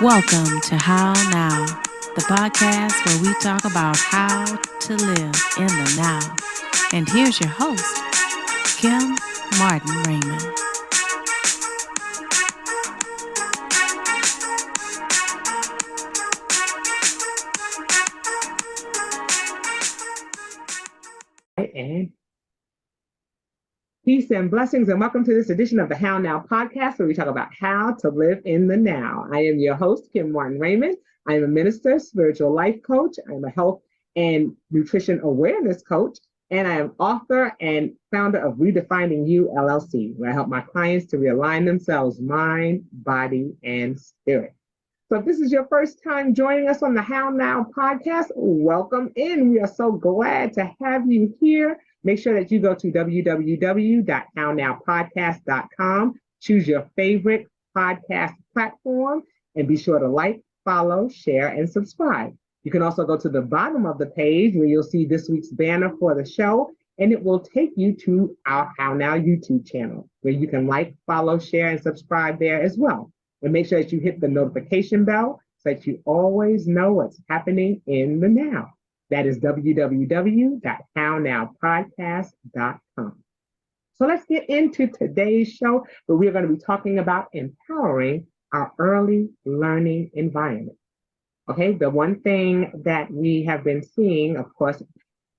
Welcome to How Now, the podcast where we talk about how to live in the now. And here's your host, Kim Martin Raymond. And peace and blessings, and welcome to this edition of the How Now podcast, where we talk about how to live in the now. I am your host, Kim Martin Raymond. I am a minister, spiritual life coach. I'm a health and nutrition awareness coach, and I am author and founder of Redefining You, LLC, where I help my clients to realign themselves, mind, body, and spirit. So if this is your first time joining us on the How Now podcast, welcome in. We are so glad to have you here. Make sure that you go to www.hownowpodcast.com, choose your favorite podcast platform, and be sure to like, follow, share, and subscribe. You can also go to the bottom of the page where you'll see this week's banner for the show, and it will take you to our How Now YouTube channel, where you can like, follow, share, and subscribe there as well. And make sure that you hit the notification bell so that you always know what's happening in the now. That is www.hownowpodcast.com. So let's get into today's show, where we're going to be talking about empowering our early learning environment. Okay, the one thing that we have been seeing, of course,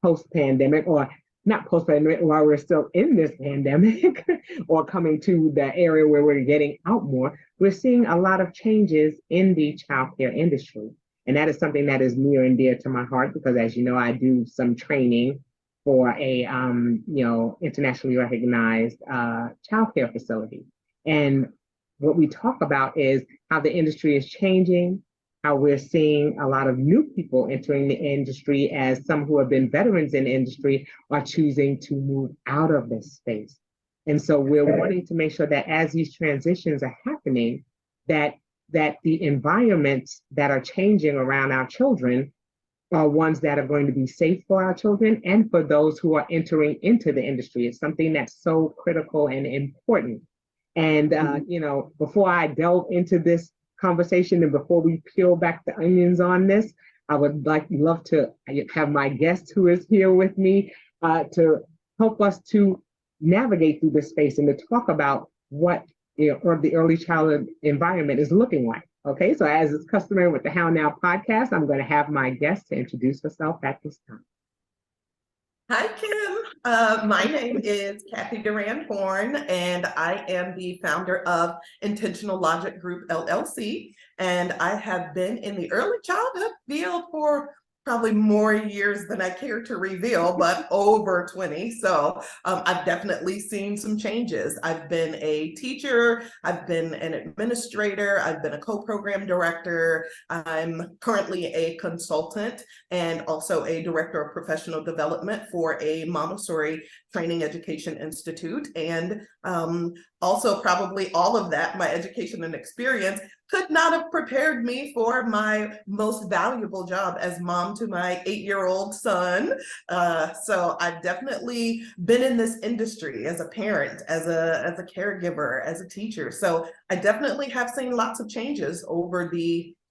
post-pandemic, or not post-pandemic, while we're still in this pandemic or coming to the area where we're getting out more, we're seeing a lot of changes in the childcare industry. And that is something that is near and dear to my heart because, as you know, I do some training for a, internationally recognized childcare facility. And what we talk about is how the industry is changing, how we're seeing a lot of new people entering the industry, as some who have been veterans in the industry are choosing to move out of this space. And so we're wanting to make sure that as these transitions are happening, that the environments that are changing around our children are ones that are going to be safe for our children and for those who are entering into the industry. It's something that's so critical and important. And, before I delve into this conversation and before we peel back the onions on this, I would love to have my guest who is here with me to help us to navigate through this space and to talk about what or the early childhood environment is looking like. Okay, so as is customary with the How Now podcast, I'm going to have my guest to introduce herself at this time. Hi, Kim. My name is Cathy Durand-Horne, and I am the founder of Intentional Logic Group, LLC. And I have been in the early childhood field for probably more years than I care to reveal, but over 20. So I've definitely seen some changes. I've been a teacher, I've been an administrator, I've been a co-program director. I'm currently a consultant and also a director of professional development for a Montessori Training Education Institute. And also probably all of that, my education and experience, could not have prepared me for my most valuable job as mom to my 8-year-old son. So I've definitely been in this industry as a parent, as a caregiver, as a teacher. So I definitely have seen lots of changes over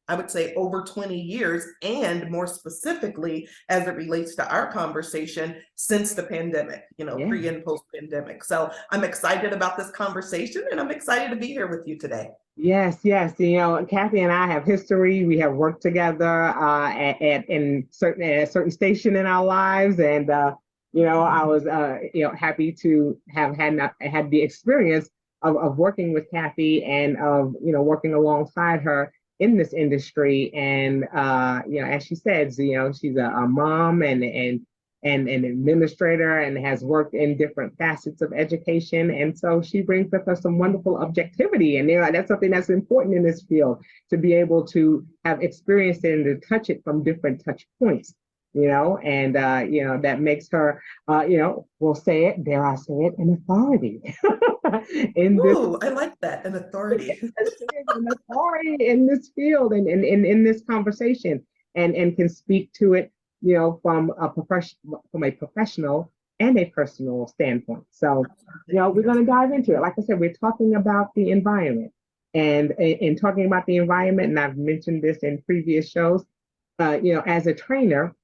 I would say over 20 years, and more specifically as it relates to our conversation since the pandemic, pre and post pandemic. So I'm excited about this conversation, and I'm excited to be here with you today. Yes. Cathy and I have history. We have worked together at a certain station in our lives, and I was happy to have had the experience of working with Cathy and of working alongside her in this industry. And as she said, she's a mom and an administrator and has worked in different facets of education. And so she brings with her some wonderful objectivity. And that's something that's important in this field, to be able to have experienced it and to touch it from different touch points, and that makes her, we'll say it, dare I say it, an authority. I like that, an authority. An authority in this field and in this conversation, and can speak to it from a professional and a personal standpoint. So, we're going to dive into it. Like I said, we're talking about the environment. And in talking about the environment, and I've mentioned this in previous shows, as a trainer,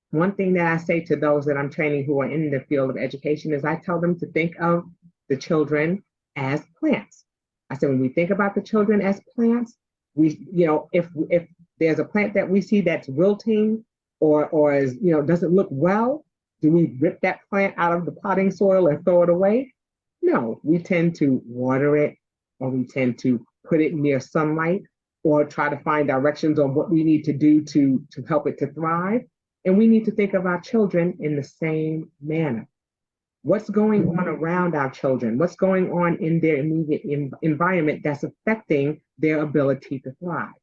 one thing that I say to those that I'm training who are in the field of education is I tell them to think of the children as plants. I said, when we think about the children as plants, if there's a plant that we see that's wilting or is, doesn't look well, do we rip that plant out of the potting soil and throw it away? No, we tend to water it, or we tend to put it near sunlight, or try to find directions on what we need to do to help it to thrive. And we need to think of our children in the same manner. What's going on around our children? What's going on in their immediate environment that's affecting their ability to thrive?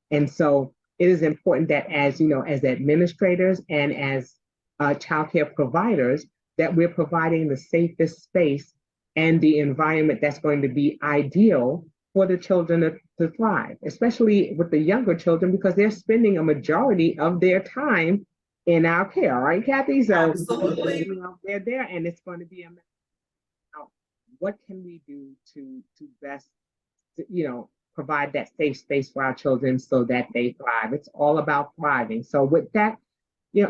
And so it is important that as administrators and as childcare providers, that we're providing the safest space and the environment that's going to be ideal for the children to thrive, especially with the younger children, because they're spending a majority of their time in our care, right, Cathy? So Absolutely. They're there, and it's going to be a matter of what can we do to best, provide that safe space for our children so that they thrive. It's all about thriving. So with that,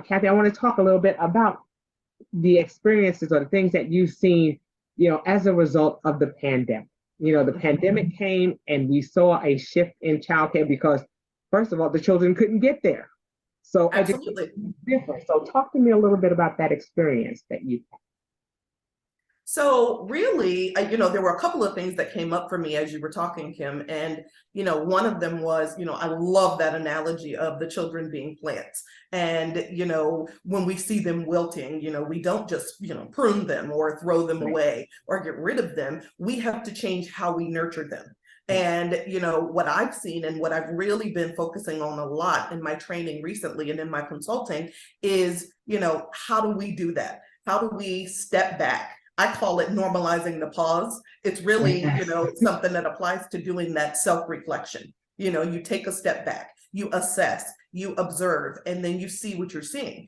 Cathy, I want to talk a little bit about the experiences or the things that you've seen, as a result of the pandemic. The pandemic came and we saw a shift in childcare because, first of all, the children couldn't get there. So Absolutely. education is different. So talk to me a little bit about that experience that you had. So really, there were a couple of things that came up for me as you were talking, Kim. And, one of them was, I love that analogy of the children being plants. And, when we see them wilting, we don't just, prune them or throw them away or get rid of them. We have to change how we nurture them. And, what I've seen and what I've really been focusing on a lot in my training recently and in my consulting is, how do we do that? How do we step back? I call it normalizing the pause. It's really, something that applies to doing that self-reflection. You take a step back, you assess, you observe, and then you see what you're seeing.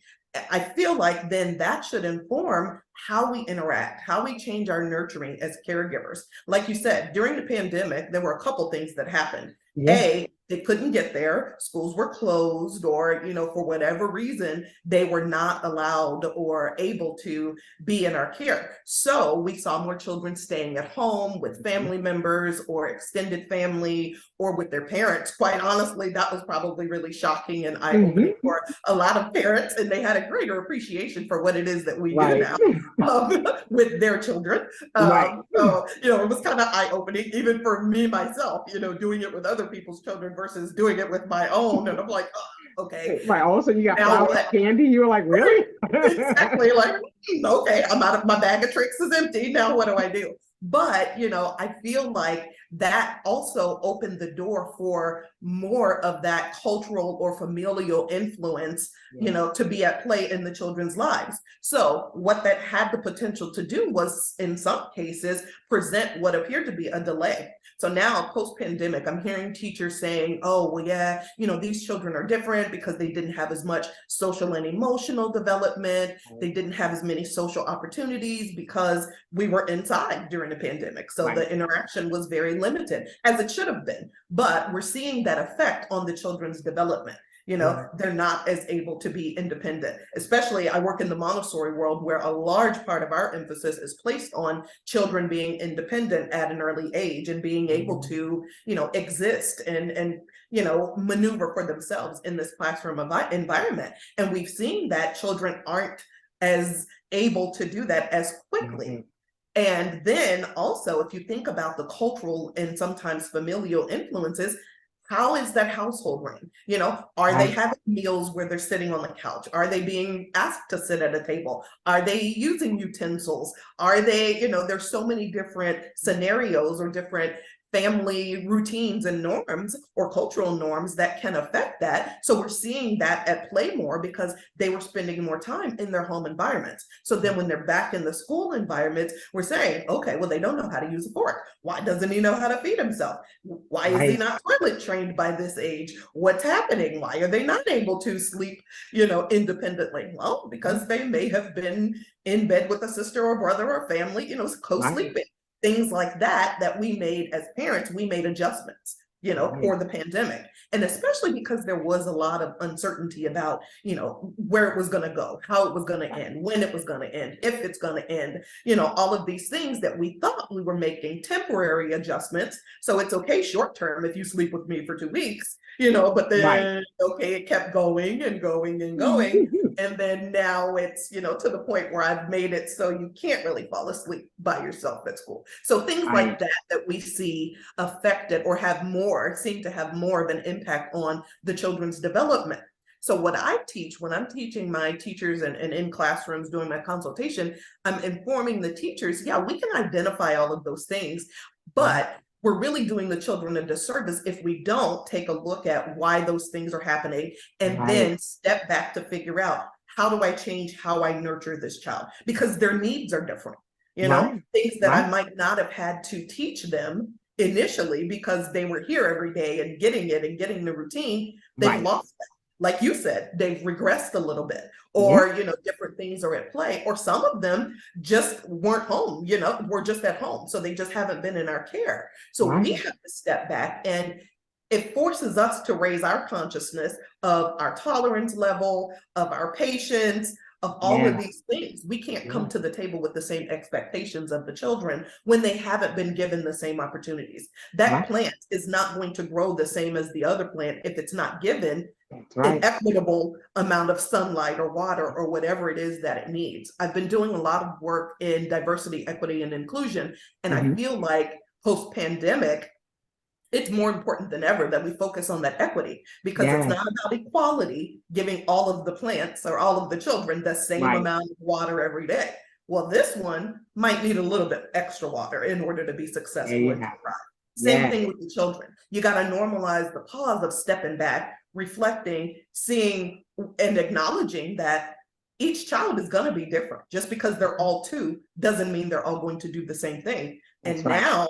I feel like then that should inform how we interact, how we change our nurturing as caregivers. Like you said, during the pandemic, there were a couple things that happened. Yeah. They couldn't get there, schools were closed, or, for whatever reason, they were not allowed or able to be in our care. So we saw more children staying at home with family members or extended family or with their parents. Quite honestly, that was probably really shocking and eye-opening for a lot of parents, and they had a greater appreciation for what it is that we do now with their children. So, it was kind of eye-opening, even for me myself, doing it with other people's children versus doing it with my own. And I'm like, oh, okay. Right. Also, you got flowers, candy. You were like, really? Exactly. Like, okay, I'm out of my bag of tricks is empty. Now what do I do? But, I feel like that also opened the door for more of that cultural or familial influence, to be at play in the children's lives. So what that had the potential to do was, in some cases, present what appeared to be a delay. So now post-pandemic, I'm hearing teachers saying, oh, well, yeah, these children are different because they didn't have as much social and emotional development. They didn't have as many social opportunities because we were inside during the pandemic. So the interaction was very limited, as it should have been. But we're seeing that effect on the children's development. They're not as able to be independent. Especially, I work in the Montessori world, where a large part of our emphasis is placed on children being independent at an early age and being able to, exist and maneuver for themselves in this classroom environment. And we've seen that children aren't as able to do that as quickly. And then also, if you think about the cultural and sometimes familial influences, how is that household run? Are they having meals where they're sitting on the couch? Are they being asked to sit at a table? Are they using utensils? Are they, there's so many different scenarios or different family routines and norms or cultural norms that can affect that. So we're seeing that at play more because they were spending more time in their home environments. So then when they're back in the school environment, we're saying, okay, well, they don't know how to use a fork. Why doesn't he know how to feed himself? Why is he not toilet trained by this age? What's happening? Why are they not able to sleep, independently? Well, because they may have been in bed with a sister or brother or family, co-sleeping. things like that we made as parents, we made adjustments, for the pandemic. And especially because there was a lot of uncertainty about, where it was going to go, how it was going to end, when it was going to end, if it's going to end, all of these things that we thought we were making temporary adjustments. So it's okay short term if you sleep with me for 2 weeks, but then, okay, it kept going and going and going. And then now it's, to the point where I've made it so you can't really fall asleep by yourself at school. So things like that we see affected or seem to have more of an impact on the children's development. So what I teach when I'm teaching my teachers and in classrooms doing my consultation, I'm informing the teachers, yeah, we can identify all of those things, but we're really doing the children a disservice if we don't take a look at why those things are happening and then step back to figure out, how do I change how I nurture this child? Because their needs are different, things that I might not have had to teach them initially because they were here every day and getting the routine, they've lost that. Like you said, they've regressed a little bit, or, different things are at play, or some of them just weren't home, were just at home. So they just haven't been in our care. So we have to step back, and it forces us to raise our consciousness of our tolerance level, of our patience, of all of these things. We can't come to the table with the same expectations of the children when they haven't been given the same opportunities. That plant is not going to grow the same as the other plant if it's not given an equitable amount of sunlight or water or whatever it is that it needs. I've been doing a lot of work in diversity, equity, and inclusion, and I feel like post-pandemic, it's more important than ever that we focus on that equity, because it's not about equality, giving all of the plants or all of the children the same amount of water every day. Well, this one might need a little bit extra water in order to be successful and to thrive. Same thing with the children. You got to normalize the pause of stepping back, reflecting, seeing, and acknowledging that each child is going to be different. Just because they're all two doesn't mean they're all going to do the same thing. And now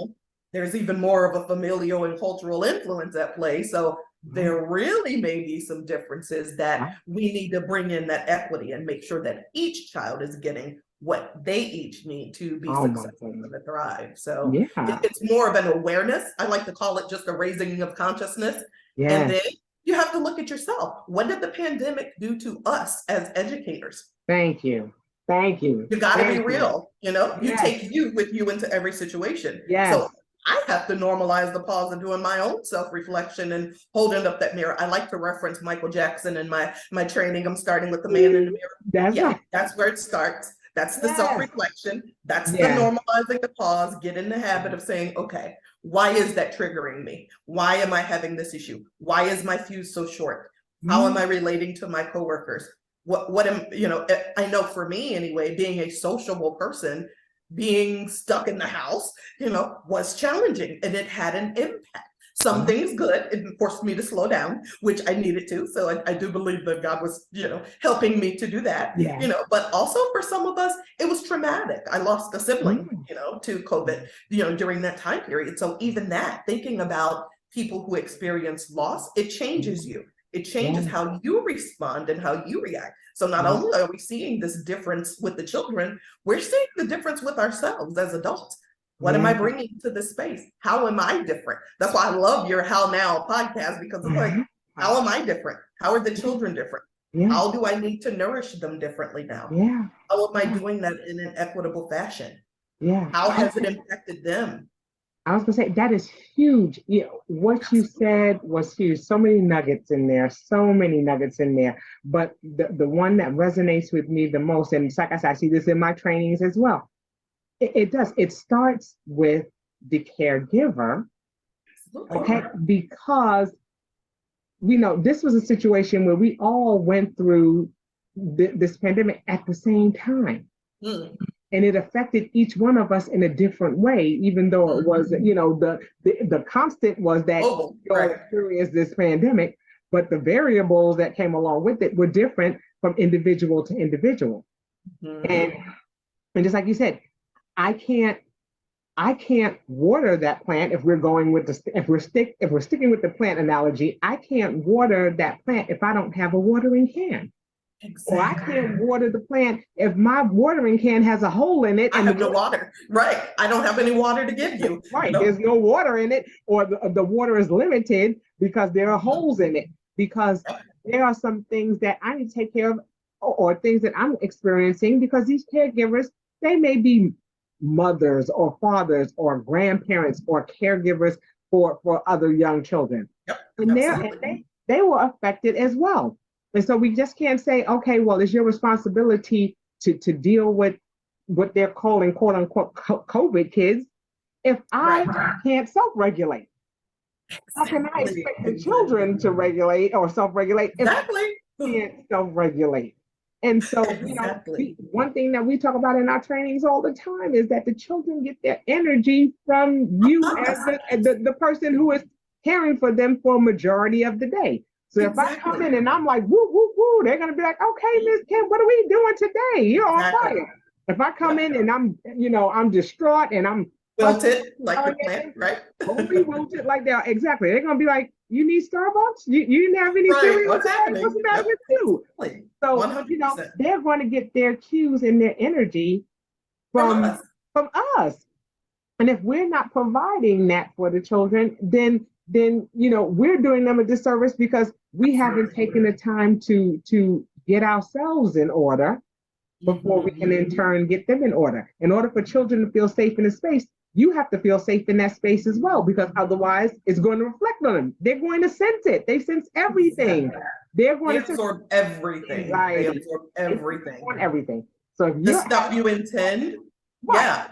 there's even more of a familial and cultural influence at play. So there really may be some differences that we need to bring in that equity and make sure that each child is getting what they each need to be successful and to thrive. So it's more of an awareness. I like to call it just a raising of consciousness. And then you have to look at yourself. What did the pandemic do to us as educators? Thank you. You got to be real. You take you with you into every situation. So I have to normalize the pause of doing my own self-reflection and holding up that mirror. I like to reference Michael Jackson in my training. I'm starting with the man in the mirror. That's where it starts. That's the self-reflection. That's the normalizing the pause. Get in the habit of saying, okay, why is that triggering me? Why am I having this issue? Why is my fuse so short? How am I relating to my coworkers? What am, I know for me anyway, being a sociable person, being stuck in the house, was challenging, and it had an impact. Some things good, it forced me to slow down, which I needed to. So I do believe that God was, helping me to do that, but also for some of us, it was traumatic. I lost a sibling, to COVID, during that time period. So even that, thinking about people who experience loss, it changes you. It changes how you respond and how you react. So not only are we seeing this difference with the children, we're seeing the difference with ourselves as adults. What am I bringing to this space? How am I different? That's why I love your How Now podcast, because it's like, how am I different? How are the children different? How do I need to nourish them differently now? How am I doing that in an equitable fashion? How has it impacted them? I was gonna say that is huge. What you said was huge. So many nuggets in there. But the one that resonates with me the most, and like I said, I see this in my trainings as well. It does. It starts with the caregiver, okay? Because this was a situation where we all went through this pandemic at the same time. And it affected each one of us in a different way, even though it was, the constant was that we all experienced this pandemic, but the variables that came along with it were different from individual to individual. And just like you said, I can't water that plant if we're going with if we're sticking with the plant analogy. I can't water that plant if I don't have a watering can. or I can't Exactly. water the plant if my watering can has a hole in it I and have no water. Right. I don't have any water to give you. right, No. there's no water in it, or the water is limited because there are Mhm. holes in it. Because there are some things that I need to take care of, or things that I'm experiencing because these caregivers, they may be mothers or fathers or grandparents or caregivers for other young children. Yep. And Absolutely. they were affected as well. And so we just can't say, okay, well, it's your responsibility to deal with what they're calling quote unquote COVID kids if I Right. can't self-regulate. How can I Exactly. expect the children to regulate or self-regulate if Exactly. I can't self-regulate? And so, Exactly. one thing that we talk about in our trainings all the time is that the children get their energy from you as Us. the person who is caring for them for a majority of the day. So if I come Exactly. in and I'm like, woo, woo, woo, they're going to be like, okay, Miss Kim, what are we doing today? You're on Exactly. fire. If I come Yep. in and I'm distraught and I'm fussing Wilted like your plant, right? totally wilted like that. Exactly. They're gonna be like, you need Starbucks? You didn't have any Right. cereal What's today? What's happening? the matter Yep. with you? Exactly. So, 100% they're going to get their cues and their energy from from us. from us. And if we're not providing that for the children, then we're doing them a disservice because we haven't Absolutely. taken the time to get ourselves in order before we can Mhm. in turn get them in order. In order for children to feel safe in a space, you have to feel safe in that space as well, because otherwise it's going to reflect on them. They're going to sense it. They sense everything. Exactly. They're going They to sense absorb everything. They anxiety. absorb It's everything. on everything. So if The you're stuff you intend, right, yeah.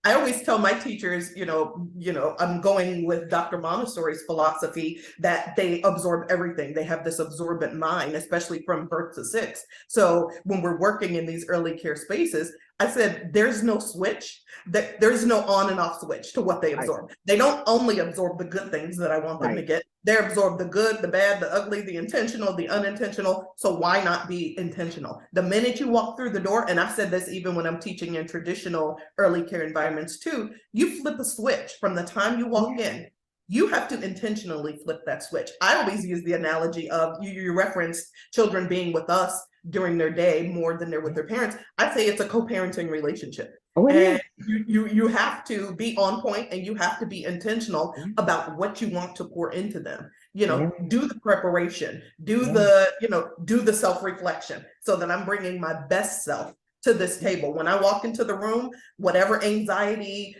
I always tell my teachers, I'm going with Dr. Montessori's philosophy that they absorb everything. They have this absorbent mind, especially from birth to 6. So when we're working in these early care spaces, I said, there's no switch, that there's no on and off switch to what they right, absorb. They don't only absorb the good things that I want them to right, get. They absorb the good, the bad, the ugly, the intentional, the unintentional. So why not be intentional? The minute you walk through the door, and I've said this even when I'm teaching in traditional early care environments too, you flip a switch from the time you walk yeah, in. You have to intentionally flip that switch. I always use the analogy of you referenced children being with us during their day more than they're with their parents. I say it's a co-parenting relationship. oh, it is. And you have to be on point and you have to be intentional Yeah, about what you want to pour into them. yeah, Do the preparation, yeah, do the self-reflection so that I'm bringing my best self to this table. When I walk into the room, whatever anxiety,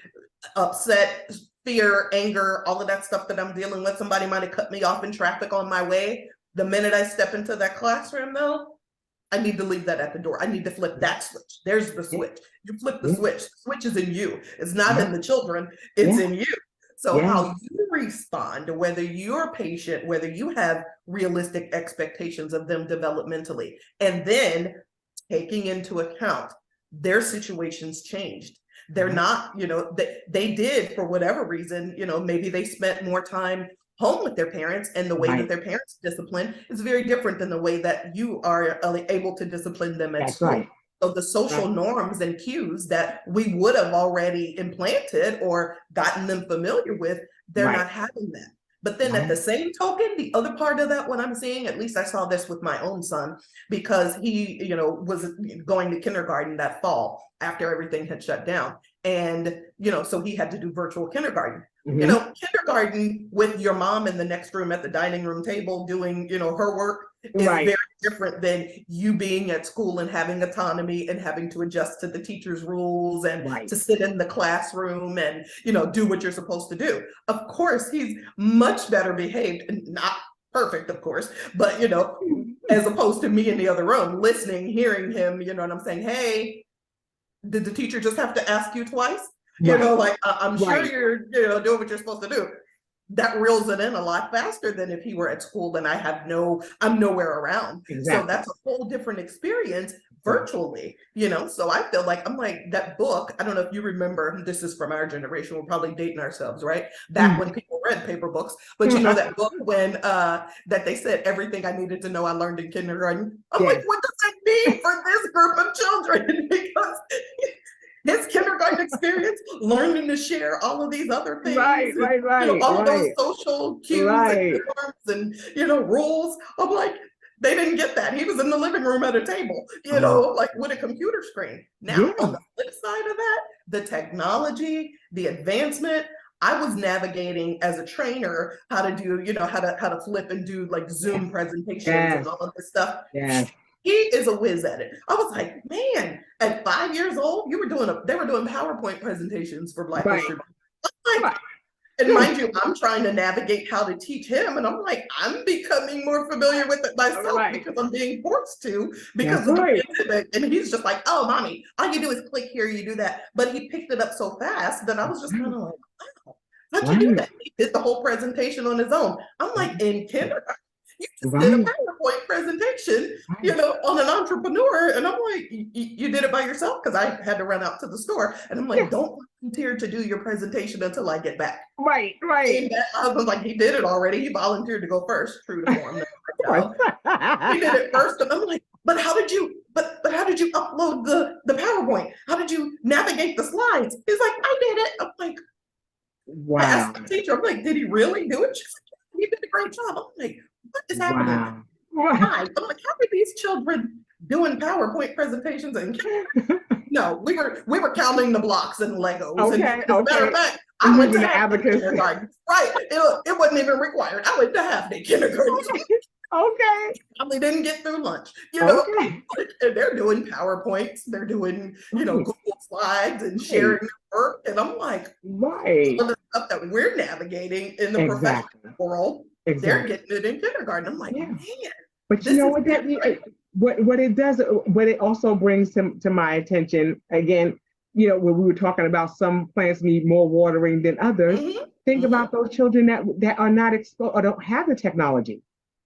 upset, fear, anger, all of that stuff that I'm dealing with, somebody might have cut me off in traffic on my way. The minute I step into that classroom though, I need to leave that at the door. I need to flip that switch. There's the yeah, switch. You flip the yeah, switch. The switch is in you. It's not yeah, in the children, it's yeah, in you. So yeah, how you respond, whether you're patient, whether you have realistic expectations of them developmentally, and then taking into account their situations changed. They're yeah, not, they did for whatever reason, maybe they spent more time home with their parents, and the way that right. their parents discipline is very different than the way that you are able to discipline them at That's right. school. So the social Right, norms and cues that we would have already implanted or gotten them familiar with, they're right, not having that. But then at right. the same token, the other part of that, what I'm seeing, at least I saw this with my own son, because he, was going to kindergarten that fall after everything had shut down. And, so he had to do virtual kindergarten. Mm-hmm. Kindergarten with your mom in the next room at the dining room table doing, her work is Right, very different than you being at school and having autonomy and having to adjust to the teacher's rules and right. to sit in the classroom and, do what you're supposed to do. Of course, he's much better behaved, and not perfect, of course, but, as opposed to me in the other room, listening, hearing him, and I'm saying, hey, did the teacher just have to ask you twice? Right, Like, I'm sure right. you're, doing what you're supposed to do. That reels it in a lot faster than if he were at school and I'm nowhere around. So Exactly. that's a whole different experience Right. virtually, so I feel like I'm like that book. I don't know if you remember, this is from our generation, we're probably dating ourselves, right? Back when people read paper books, but that book when that they said everything I needed to know I learned in kindergarten. I'm like, Yes. what does that mean for this group of children? Because his kindergarten experience, learning to share all of these other Right, things, and, right, right, all of those right, social cues and right. norms and, rules. I'm like, They didn't get that. He was in the living room at a table, like with a computer screen. Now, on the flip side of that, the technology, the advancement, I was navigating as a trainer how to do, how to flip and do like Zoom presentations and all of this stuff. Yes. He is a whiz at it. I was like, man, at 5 years old, they were doing PowerPoint presentations for Black History. And mind you, I'm trying to navigate how to teach him. And I'm like, I'm becoming more familiar with it myself because I'm being forced to because of the pandemic. And he's just like, oh, mommy, all you do is click here, you do that. But he picked it up so fast that I was just kind of like, wow, how'd you do that? He did the whole presentation on his own. I'm like, in kindergarten, you just did a PowerPoint presentation, on an entrepreneur. And I'm like, you did it by yourself? Because I had to run out to the store. And I'm like, don't volunteer to do your presentation until I get back. Right. And I was like, he did it already. He volunteered to go first, true to form. He did it first. And I'm like, but how did you upload the PowerPoint? How did you navigate the slides? He's like, I did it. I'm like, wow. I asked the teacher, I'm like, did he really do it? She's like, he did a great job. I'm like, what is happening? Why? I'm like, how are these children doing PowerPoint presentations? And no, we were counting the blocks and Legos. And as a matter of fact, I went to half-day kindergarten. Right. It wasn't even required. I went to half-day kindergarten. Probably didn't get through lunch. And they're doing PowerPoints. They're doing, Google Slides and sharing their work. And I'm like, all the stuff that we're navigating in the professional world, they're getting it in kindergarten. I'm like, man. But you know what it does, what it also brings to my attention, again, when we were talking about some plants need more watering than others, think about those children that are not exposed or don't have the technology.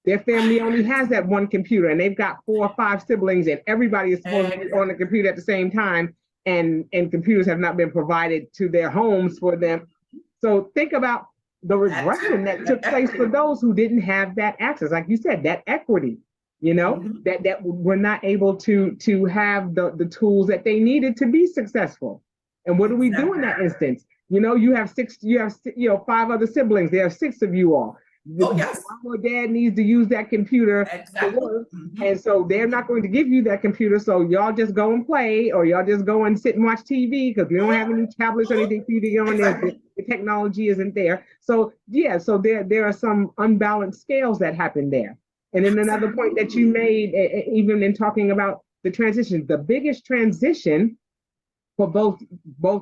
Their family only has that one computer and they've got 4 or 5 siblings and everybody is supposed to be on the computer at the same time, and computers have not been provided to their homes for them. So think about the regression that took place for those who didn't have that access. Like you said, that equity, that were not able to have the tools that they needed to be successful. And what do we do in that instance? You have 5 other siblings. There are 6 of you all. Mom or dad needs to use that computer to work, and so they're not going to give you that computer. So y'all just go and play, or y'all just go and sit and watch TV because we don't have any tablets or anything for you to get on there. The technology isn't there. So there are some unbalanced scales that happen there. And then another point that you made, even in talking about the transition, the biggest transition for both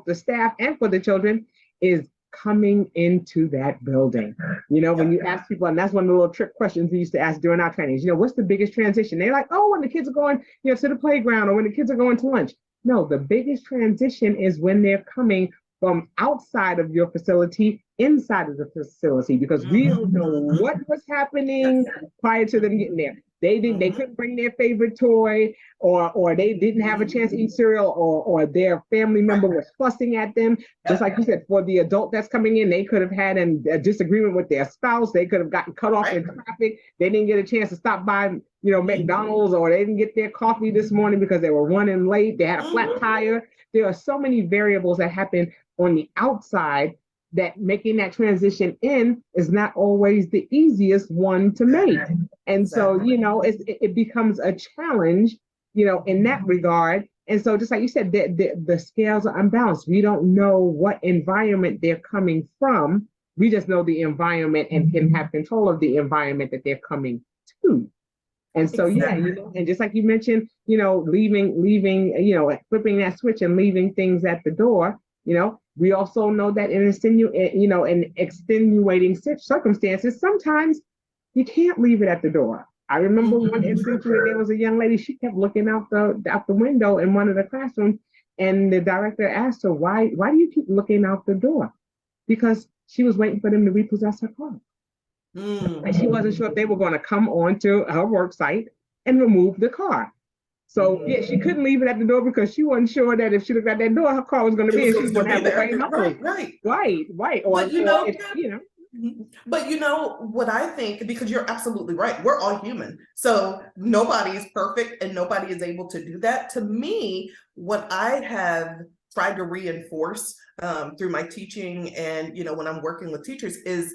the staff and for the children is coming into that building. When you ask people, and that's one of the little trick questions we used to ask during our trainings, what's the biggest transition? They're like, oh, when the kids are going, to the playground, or when the kids are going to lunch. No, the biggest transition is when they're coming from outside of your facility inside of the facility, because we don't know what was happening prior to them getting there. They couldn't bring their favorite toy, or they didn't have a chance to eat cereal, or their family member was fussing at them. Just like you said, for the adult that's coming in, they could have had a disagreement with their spouse. They could have gotten cut off in traffic. They didn't get a chance to stop by, McDonald's, or they didn't get their coffee this morning because they were running late. They had a flat tire. There are so many variables that happen on the outside that making that transition in is not always the easiest one to make. And so, it becomes a challenge, in that regard. And so just like you said, the scales are unbalanced. We don't know what environment they're coming from. We just know the environment and can have control of the environment that they're coming to. And so, and just like you mentioned, leaving, flipping that switch and leaving things at the door, we also know that in extenuating circumstances, sometimes you can't leave it at the door. I remember one instance where there was a young lady, she kept looking out the window in one of the classrooms, and the director asked her, why do you keep looking out the door? Because she was waiting for them to repossess her car. And she wasn't sure if they were going to come onto her work site and remove the car. So she couldn't leave it at the door because she wasn't sure that if she looked at that door, her car was going to be, and she was going to have to pay Right. But what I think, because you're absolutely right, we're all human. So nobody's perfect and nobody is able to do that. To me, what I have tried to reinforce through my teaching and, when I'm working with teachers is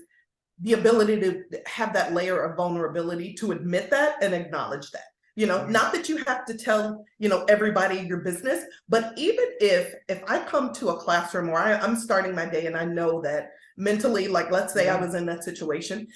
the ability to have that layer of vulnerability to admit that and acknowledge that. Not that you have to tell, everybody your business, but even if I come to a classroom where I'm starting my day and I know that mentally, like, let's say I was in that situation,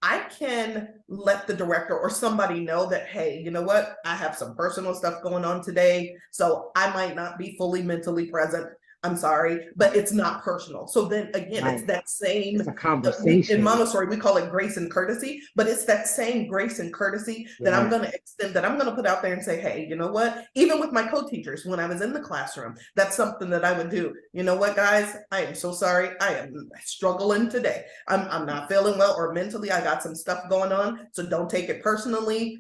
I can let the director or somebody know that, hey, you know what, I have some personal stuff going on today, so I might not be fully mentally present. I'm sorry, but it's not personal. So then again, it's that same, it's a conversation. In Montessori, we call it grace and courtesy, but it's that same grace and courtesy that I'm going to extend, that I'm going to put out there and say, hey, you know what, even with my co-teachers, when I was in the classroom, that's something that I would do. You know what, guys, I am so sorry. I am struggling today. I'm not feeling well, or mentally I got some stuff going on. So don't take it personally.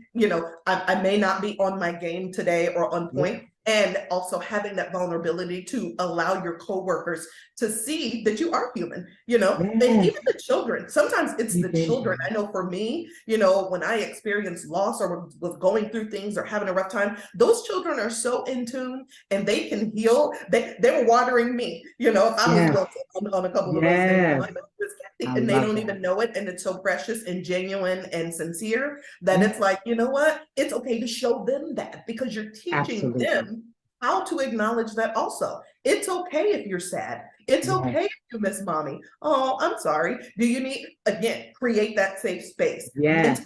I may not be on my game today or on point. And also having that vulnerability to allow your coworkers to see that you are human, and even the children. Sometimes it's the children. I know for me, when I experienced loss or was going through things or having a rough time, those children are so in tune and they can heal. They were watering me, if I was on a couple of those things. And they don't even know it. And it's so precious and genuine and sincere that it's like, you know what? It's okay to show them that, because you're teaching them how to acknowledge that also. It's okay if you're sad. It's okay if you miss mommy. Oh, I'm sorry. Do you need, again, create that safe space. Mentally,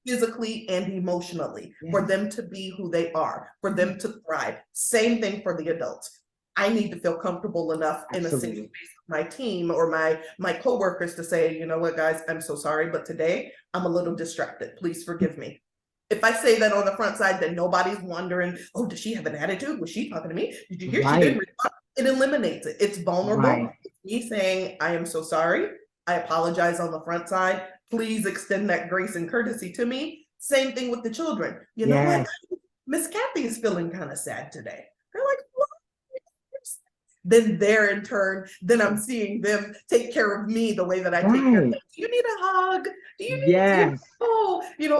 physically, and emotionally for them to be who they are, for them to thrive. Same thing for the adults. I need to feel comfortable enough in a safe space with my team or my coworkers to say, you know what, guys, I'm so sorry, but today I'm a little distracted. Please forgive me. If I say that on the front side, then nobody's wondering, oh, does she have an attitude? Was she talking to me? Did you hear she didn't respond? It eliminates it. It's vulnerable. It's me saying, I am so sorry. I apologize on the front side. Please extend that grace and courtesy to me. Same thing with the children. You know what? Miss Cathy is feeling kind of sad today. They're like, what? Then they're in turn, then I'm seeing them take care of me the way that I take care of them. Do you need a hug? Do you need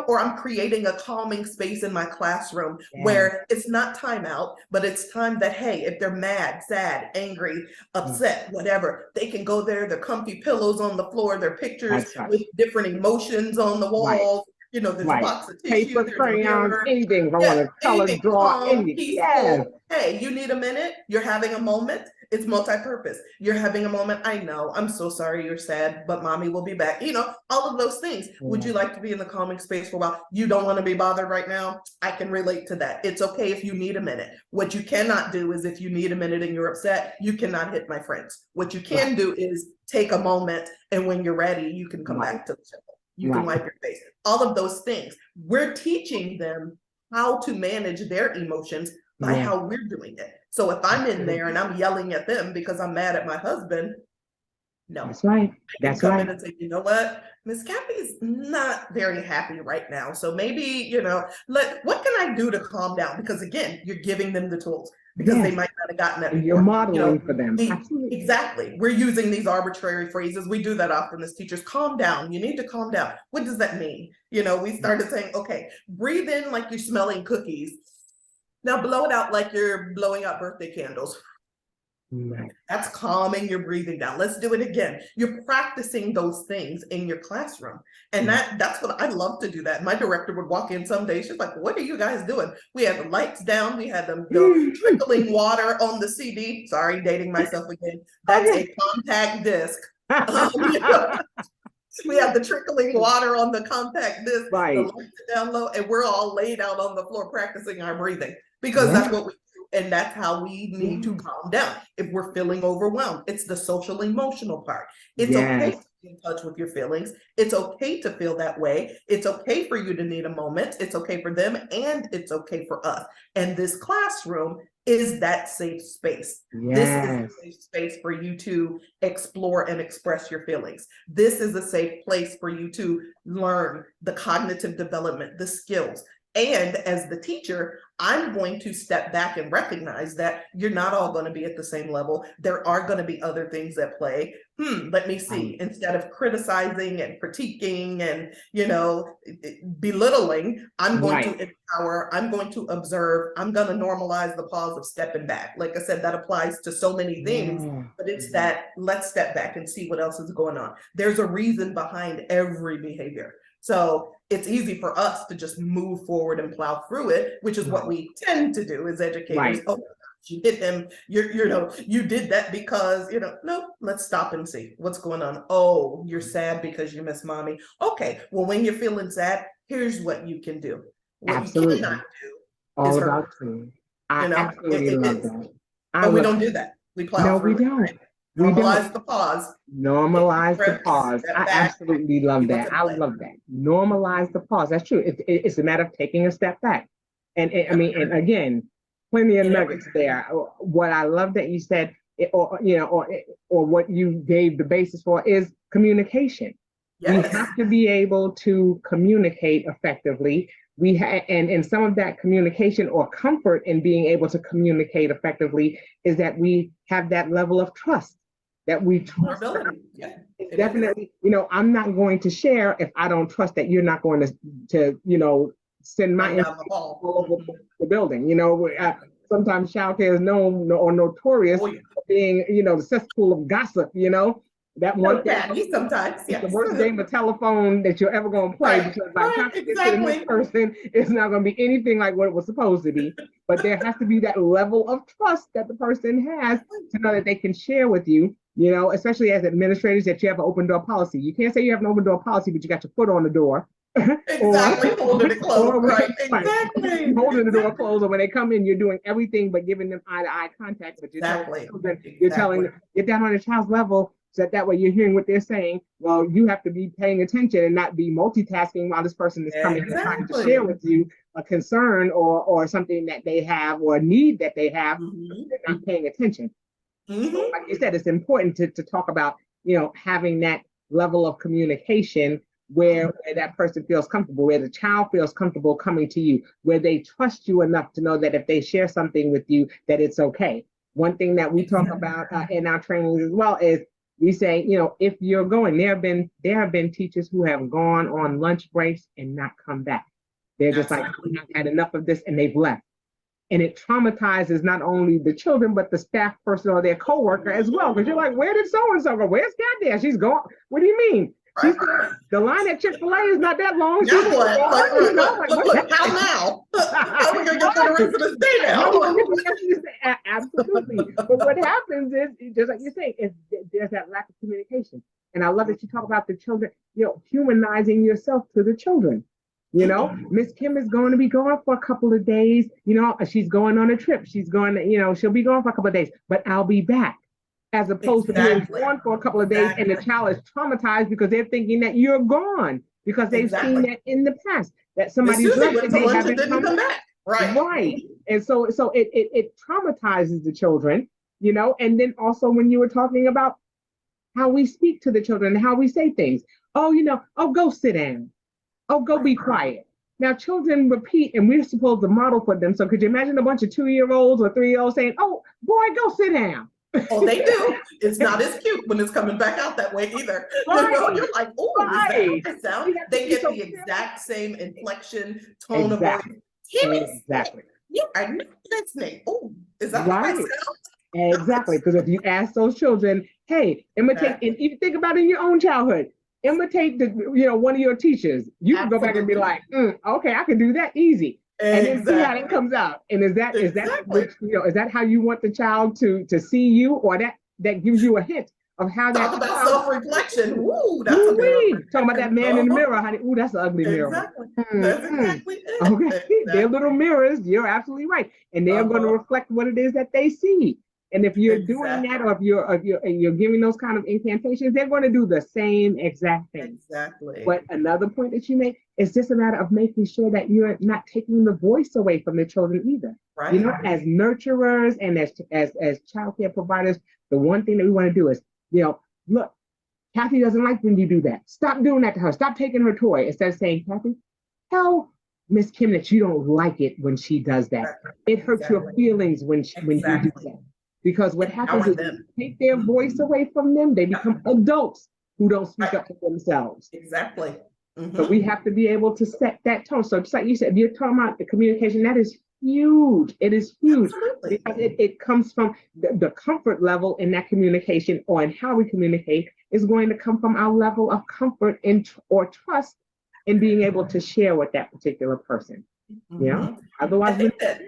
or I'm creating a calming space in my classroom where it's not time out, but it's time that, hey, if they're mad, sad, angry, upset, whatever, they can go there, their comfy pillows on the floor, their pictures with different emotions on the walls. There's a box of tissue, paper, crayons, anything. I want to color, draw, anything. Hey, you need a minute? You're having a moment? It's multi-purpose. You're having a moment. I know. I'm so sorry you're sad, but mommy will be back. All of those things. Would you like to be in the calming space for a while? You don't want to be bothered right now? I can relate to that. It's okay if you need a minute. What you cannot do is, if you need a minute and you're upset, you cannot hit my friends. What you can do is take a moment, and when you're ready, you can come back to the table. You can wipe your face. All of those things. We're teaching them how to manage their emotions by how we're doing it. So if I'm in there and I'm yelling at them because I'm mad at my husband, no. That's right. That's right. In and say, you know what? Miss Cathy's not very happy right now. So maybe, what can I do to calm down? Because again, you're giving them the tools. Because they might not have gotten that. You're modeling for them. Exactly. We're using these arbitrary phrases. We do that often as teachers. Calm down. You need to calm down. What does that mean? We started saying, okay, breathe in like you're smelling cookies. Now blow it out like you're blowing out birthday candles. That's calming your breathing down. Let's do it again. You're practicing those things in your classroom. And that's what I love to do that. My director would walk in some days. She's like, what are you guys doing? We had the lights down. We had them trickling water on the CD. Sorry, dating myself again. That's a compact disc. We have the trickling water on the compact disc. The lights are down low, and we're all laid out on the floor practicing our breathing, because that's what we do. And that's how we need to calm down if we're feeling overwhelmed. It's the social emotional part. It's okay to be in touch with your feelings. It's okay to feel that way. It's okay for you to need a moment. It's okay for them, and it's okay for us. And this classroom is that safe space. This is a safe space for you to explore and express your feelings. This is a safe place for you to learn the cognitive development, the skills. And as the teacher, I'm going to step back and recognize that you're not all going to be at the same level. There are going to be other things at play. Let me see. Instead of criticizing and critiquing and, belittling, I'm going to empower, I'm going to observe, I'm going to normalize the pause of stepping back. Like I said, that applies to so many things, but it's that let's step back and see what else is going on. There's a reason behind every behavior. So it's easy for us to just move forward and plow through it, which is what we tend to do as educators. Oh, you hit him, you did that because, no, let's stop and see what's going on. Oh, you're sad because you miss mommy. Okay, well, when you're feeling sad, here's what you can do. What Absolutely. you cannot do all is about you. I absolutely love that. But we don't do that. We plow through. No, we don't. Right? Normalize the pause. Normalize the pause. I absolutely love that. I love that. Normalize the pause. That's true. It's a matter of taking a step back. And and again, plenty of nuggets there. What I love that you said, or what you gave the basis for is communication. Yes. We have to be able to communicate effectively. And some of that communication or comfort in being able to communicate effectively is that we have that level of trust. That we trust. It's definitely, I'm not going to share if I don't trust that you're not going to send my info all over the building. Sometimes childcare is known or notorious for being, the cesspool of gossip. That one thing, sometimes it's the worst game of telephone that you're ever going to play, because by the time you get to the next person, it's not going to be anything like what it was supposed to be. But there has to be that level of trust that the person has to know that they can share with you. Especially as administrators, that you have an open door policy. You can't say you have an open door policy, but you got your foot on the door. Exactly, holding it closed, right? Exactly. Holding the door closed, or when they come in, you're doing everything but giving them eye-to-eye contact. But you're telling them, get down on the child's level, so that way you're hearing what they're saying. Well, you have to be paying attention and not be multitasking while this person is coming and trying to share with you a concern or something that they have or a need that they have. They're not paying attention. So, like you said, it's important to talk about, having that level of communication where that person feels comfortable, where the child feels comfortable coming to you, where they trust you enough to know that if they share something with you, that it's okay. One thing that we talk about in our trainings as well is we say, if you're going, there have been teachers who have gone on lunch breaks and not come back. They're just like, I've had enough of this, and they've left. And it traumatizes not only the children, but the staff person or their coworker as well. Because you're like, where did so-and-so go? Where's Cathy? She's gone. What do you mean? She said, the line at Chick-fil-A is not that long. Look, how now? How are we going to get the rest of the day now? Absolutely. But what happens is, just like you say, there's that lack of communication. And I love that you talk about the children, humanizing yourself to the children. Miss Kim is going to be gone for a couple of days. She's going on a trip. She's going to, she'll be gone for a couple of days, but I'll be back. As opposed to being gone for a couple of days and the child is traumatized because they're thinking that you're gone because they've seen that in the past, that somebody's left and they haven't come back. Right. And so it traumatizes the children, and then also when you were talking about how we speak to the children and how we say things. Oh, go sit down. Oh, go be quiet. Now, children repeat, and we're supposed to model for them. So could you imagine a bunch of 2-year-olds or 3-year-olds saying, oh, boy, go sit down. Oh, they do. It's not as cute when it's coming back out that way either. You're like, oh, is that sound? They get the exact same inflection, tone of voice. Exactly. Yeah, I know listening. Oh, is that right? Exactly. Because if you ask those children, hey, imitate, and even think about it in your own childhood. Imitate one of your teachers. You can go back and be like, okay, I can do that easy. And then see how it comes out. And is that how you want the child to see you, or that gives you a hint of how that talk about self-reflection. Ooh, that's a mirror. Talking about that man in the mirror, honey. Ooh, that's an ugly mirror. That's exactly it. Okay. They're little mirrors. You're absolutely right. And they're going to reflect what it is that they see. And if you're doing that, or if you're giving those kind of incantations, they're going to do the same exact thing. Exactly. But another point that you make is just a matter of making sure that you're not taking the voice away from the children either. Right. As nurturers and as childcare providers, the one thing that we want to do is, look, Cathy doesn't like when you do that. Stop doing that to her. Stop taking her toy. Instead of saying, Cathy, how Miss Kim, that you don't like it when she does that. It hurts your feelings when you do that. Because what happens is you take their voice away from them, they become adults who don't speak up for themselves. Exactly. So we have to be able to set that tone. So just like you said, if you're talking about the communication, that is huge. It is huge. Absolutely. Because it comes from the comfort level in that communication, or in how we communicate is going to come from our level of comfort or trust in being able to share with that particular person. Yeah. Otherwise, I think that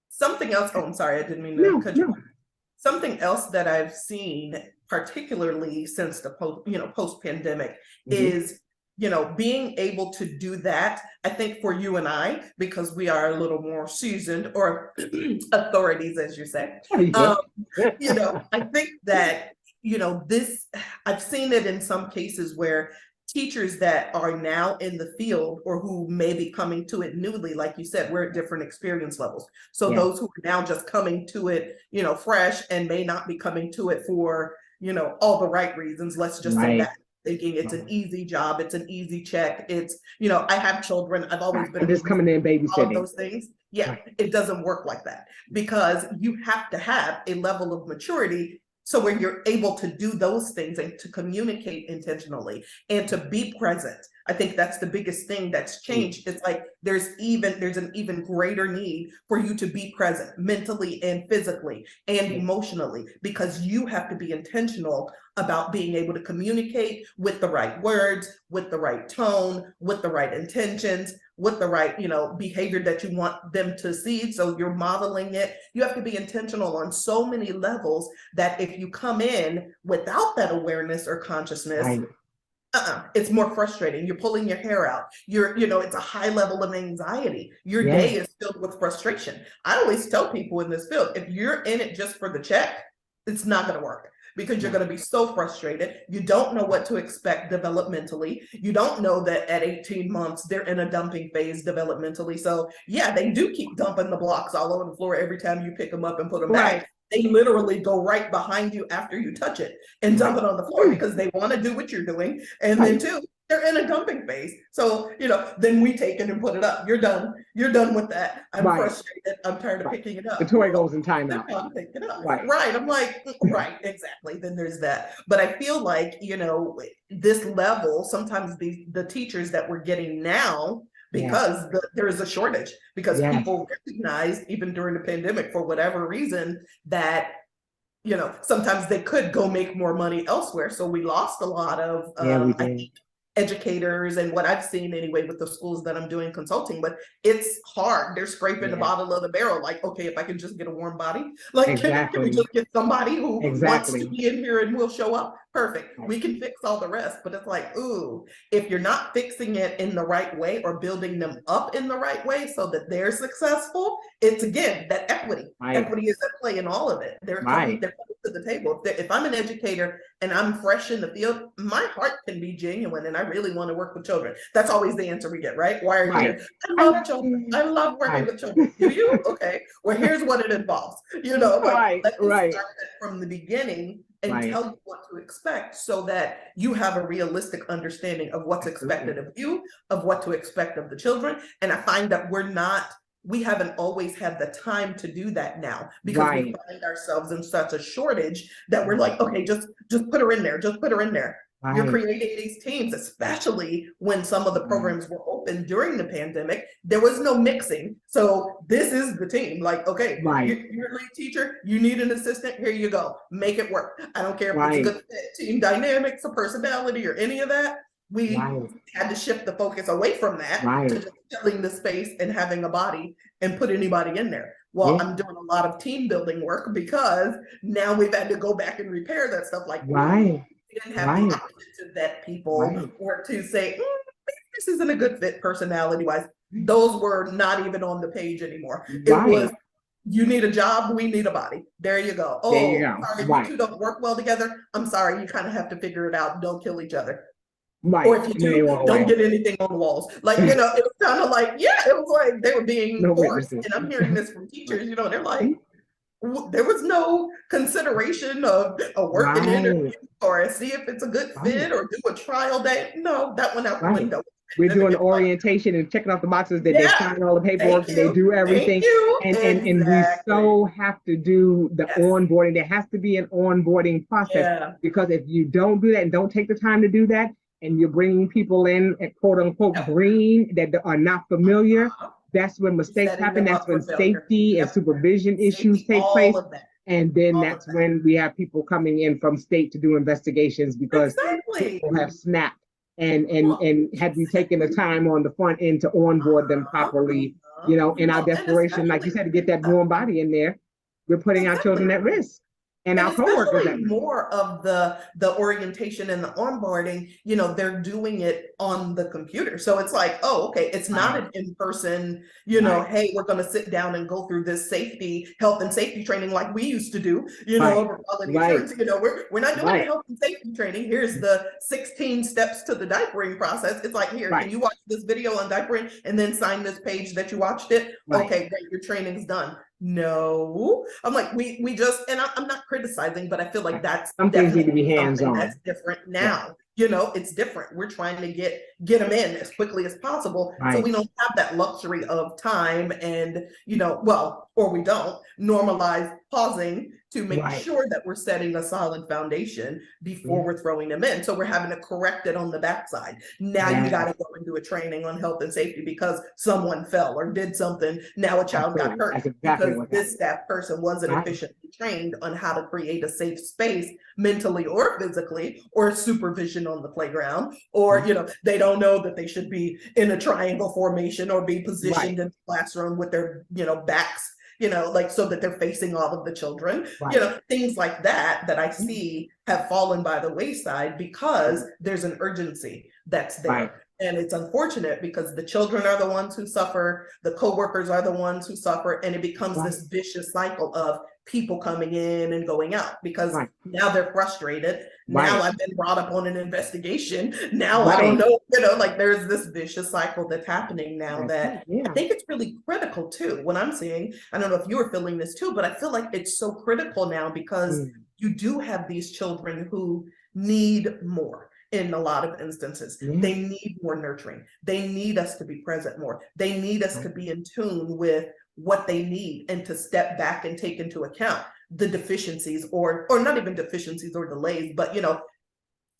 something else. Oh, I'm sorry, I didn't mean to cut you off. Something else that I've seen, particularly since the post-pandemic, is being able to do that. I think for you and I, because we are a little more seasoned, or authorities, as you say, I think that this, I've seen it in some cases where teachers that are now in the field, or who may be coming to it newly, like you said, we're at different experience levels. So those who are now just coming to it, fresh, and may not be coming to it for, all the right reasons, let's just say that, thinking it's an easy job, it's an easy check, it's, I have children, I've always been just coming in babysitting. All of those things. Yeah, it doesn't work like that, because you have to have a level of maturity. So when you're able to do those things and to communicate intentionally and to be present, I think that's the biggest thing that's changed. It's like there's an even greater need for you to be present mentally and physically and emotionally, because you have to be intentional about being able to communicate with the right words, with the right tone, with the right intentions, with the right, behavior that you want them to see. So you're modeling it. You have to be intentional on so many levels that if you come in without that awareness or consciousness, it's more frustrating. You're pulling your hair out. It's a high level of anxiety. Your day is filled with frustration. I always tell people in this field, if you're in it just for the check, it's not going to work, because you're going to be so frustrated. You don't know what to expect developmentally. You don't know that at 18 months, they're in a dumping phase developmentally. So yeah, they do keep dumping the blocks all over the floor every time you pick them up and put them back. They literally go right behind you after you touch it and dump it on the floor, because they want to do what you're doing. And then too, they're in a dumping phase. So, then we take it and put it up. You're done. You're done with that. I'm frustrated. I'm tired of picking it up. The toy goes in timeout. Pick it up. Right. I'm like, right, exactly. Then there's that. But I feel like, this level, sometimes the teachers that we're getting now, because there is a shortage, because people recognize, even during the pandemic, for whatever reason, that sometimes they could go make more money elsewhere. So we lost a lot of educators, and what I've seen anyway with the schools that I'm doing consulting with, it's hard. They're scraping the bottom of the barrel. Like, okay, if I can just get a warm body, like can we just get somebody who wants to be in here and will show up? Perfect. We can fix all the rest. But it's like, ooh, if you're not fixing it in the right way or building them up in the right way so that they're successful, it's again that equity. Equity is at play in all of it. They're coming to the table. If I'm an educator and I'm fresh in the field, my heart can be genuine and I really want to work with children. That's always the answer we get, right? Why are you here? I love children. I love working with children. Do you? Okay. Well, here's what it involves. Let me start that from the beginning and tell you what to expect, so that you have a realistic understanding of what's expected of you, of what to expect of the children. And I find that we haven't always had the time to do that now, because we find ourselves in such a shortage that we're like, okay, just put her in there, just put her in there. You're creating these teams, especially when some of the programs were open during the pandemic. There was no mixing. So this is the team. Like, okay, you're a lead teacher, you need an assistant, here you go. Make it work. I don't care if it's a good fit, team dynamics or personality or any of that. We had to shift the focus away from that to just filling the space and having a body and put anybody in there. Well, I'm doing a lot of team building work, because now we've had to go back and repair that stuff. Like, we didn't have the option to vet people or to say, this isn't a good fit personality wise. Those were not even on the page anymore. It was, you need a job, we need a body. There you go. Oh, sorry, you two don't work well together. I'm sorry, you kind of have to figure it out. Don't kill each other. Or if you do, don't get anything on the walls. Like, it was kind of like, it was like they were being forced. And I'm hearing this from teachers, they're like, there was no consideration of a working interview or see if it's a good fit or do a trial day. No, that went out the window. we're And then doing it's like, orientation and checking off the boxes that they yeah, sign all the paperwork thank and they you. do Thank everything. you. And we Exactly. so have to do the Yes. onboarding. There has to be an onboarding process Yeah. because if you don't do that and don't take the time to do that, and you're bringing people in at quote unquote Yep. green that are not familiar, Uh-huh. that's when mistakes Setting happen. them That's up for when failure. safety and Yep. supervision issues Safety, take all place. of that. And then All of that's that. when we have people coming in from state to do investigations because Exactly. people have snapped. And Well, had we taken the time on the front end to onboard them properly, you know, in our Well, and desperation, like you said, to get that warm body in there, we're putting our exactly. children at risk and And our coworkers at especially risk. more of the orientation and the onboarding, you know, they're doing it on the computer. So it's like, oh, okay, it's not Right. an in-person, you know, Right. hey, we're going to sit down and go through this health and safety training like we used to do, you Right. know, over quality Right. assurance. You know, we're not doing Right. a health and safety training. Here's the 16 steps to the diapering process. It's like, here, Right. can you watch this video on diapering and then sign this page that you watched it? Right. Okay, great, your training's done. No, I'm like, we just, and I'm not criticizing, but I feel like that's some things need to definitely be hands something on. that's different now. You know, it's different. We're trying to get them in as quickly as possible. Right. So we don't have that luxury of time and, you know, well, or we don't normalize pausing to make Right. sure that we're setting a solid foundation before we're throwing them in. So we're having to correct it on the backside. Now you got to go and do a training on health and safety because someone fell or did something. Now a child got hurt. That's exactly because this staff person wasn't efficiently trained on how to create a safe space mentally or physically, or supervision on the playground, or you know, they don't know that they should be in a triangle formation or be positioned in the classroom with their, you know, backs, you know, like so that they're facing all of the children, you know, things like that I see have fallen by the wayside because there's an urgency that's there. And it's unfortunate because the children are the ones who suffer, the coworkers are the ones who suffer, and it becomes this vicious cycle of people coming in and going out because now they're frustrated. Now I've been brought up on an investigation. Now I don't know, you know, like there's this vicious cycle that's happening now that I think it's really critical too. When I'm seeing, I don't know if you were feeling this too, but I feel like it's so critical now because you do have these children who need more. In a lot of instances, they need more nurturing. They need us to be present more. They need us to be in tune with what they need and to step back and take into account the deficiencies or not even deficiencies or delays, but, you know,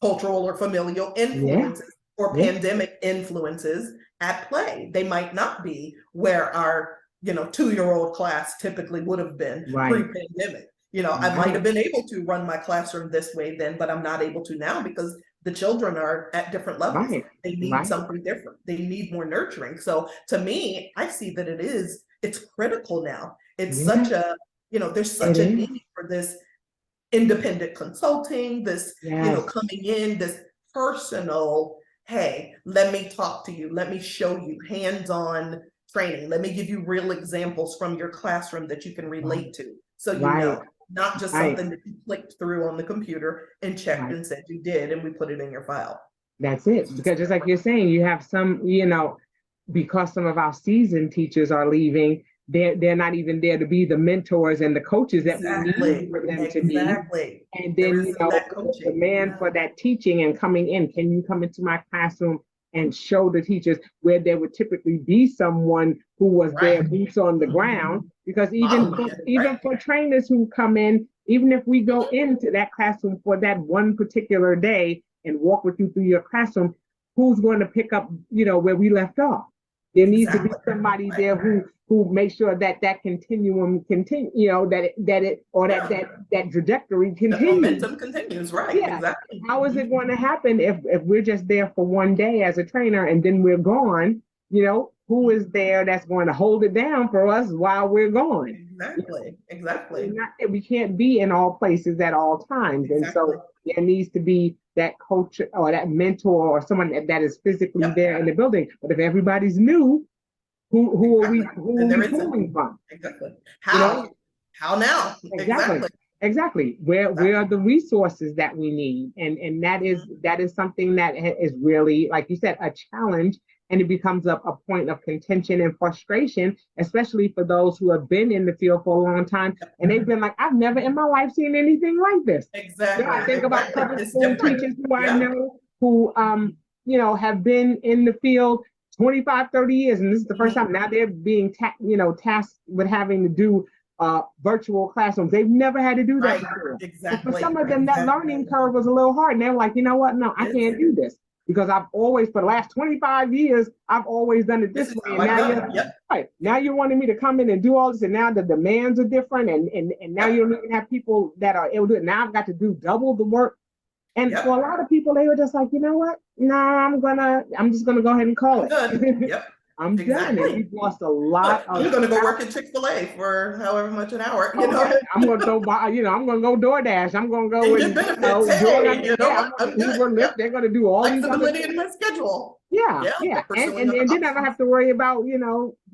cultural or familial influences or pandemic influences at play. They might not be where our, you know, 2-year-old class typically would have been pre-pandemic. You know, I might have been able to run my classroom this way then, but I'm not able to now because the children are at different levels. They need something different. They need more nurturing. So to me, I see that it's critical now. It's such a, you know, there's such a need for this independent consulting, this, you know, coming in, this personal, hey, let me talk to you. Let me show you hands-on training. Let me give you real examples from your classroom that you can relate to. So, you know, not just something that you clicked through on the computer and checked and said you did, and we put it in your file. That's it. Because just like you're saying, you have some, you know, because some of our seasoned teachers are leaving, they're not even there to be the mentors and the coaches that we need for them to be. And then, you know, the demand for that teaching and coming in. Can you come into my classroom and show the teachers where there would typically be someone who was there, boots on the ground? Because even for trainers who come in, even if we go into that classroom for that one particular day and walk with you through your classroom, who's going to pick up, you know, where we left off? There needs to be somebody there who makes sure that continuum continue, you know, that trajectory continues. The momentum continues, exactly. How is it going to happen if we're just there for one day as a trainer and then we're gone? You know, who is there that's going to hold it down for us while we're gone? Exactly. We can't be in all places at all times. And so there needs to be that coach or that mentor or someone that is physically there in the building. But if everybody's new, who are we pulling from? How? You know? How now? Exactly. Where are the resources that we need? And that is something that is really, like you said, a challenge. And it becomes a point of contention and frustration, especially for those who have been in the field for a long time. And they've been like, I've never in my life seen anything like this. You know, I think about public school teachers who I know who have been in the field 25, 30 years, and this is the first Mhm. time now they're being tasked with having to do virtual classrooms. They've never had to do that Right, before. So for exactly, some of them, that exactly. learning curve was a little hard, and they're like, you know what? No, I It is. can't do this because I've always, for the last 25 years, I've always done it This this is way. how And I've now done you're it. Yep, right. Now you're wanting me to come in and do all this, and now the demands are different, and now you yep, don't even have people that are able to do it. Now I've got to do double the work. And for a yep. lot of people, they were just like, you know what? No, I'm just gonna go ahead and call I'm done. it. Yep, I'm done. And exactly. we've lost a lot Look, of I'm gonna go work at Chick-fil-A for however much an hour, okay. I'm gonna go buy, I'm gonna go DoorDash. I'm gonna go and and get benefits. doing Hey, you know yeah, what? I'm gonna I'm good. Uber Lyft. Yep, They're gonna do all these other flexibility things. in my schedule. Yeah, Yeah, yeah. they're And pursuing and, other and then I don't options. have to worry about,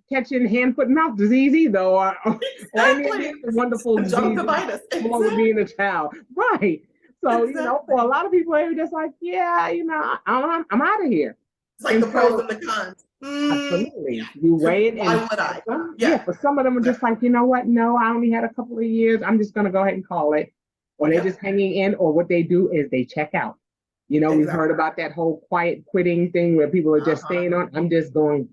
catching hand, foot, and mouth disease either, or any of the Exactly. other wonderful diseases Conjunctivitis. along with Exactly. being a child. Right. So, for a Exactly. lot of people, they were just like, yeah, I'm out of here. It's like And the pros so and the cons. Mm, absolutely. You weigh it, why and would I? yeah, Yeah, for some of them are just exactly. like, you know what? No, I only had a couple of years. I'm just gonna go ahead and call it. Or they're just Yep, hanging in, or what they do is they check out. We've exactly. heard about that whole quiet quitting thing where people are just Uh-huh. staying on. I'm just going,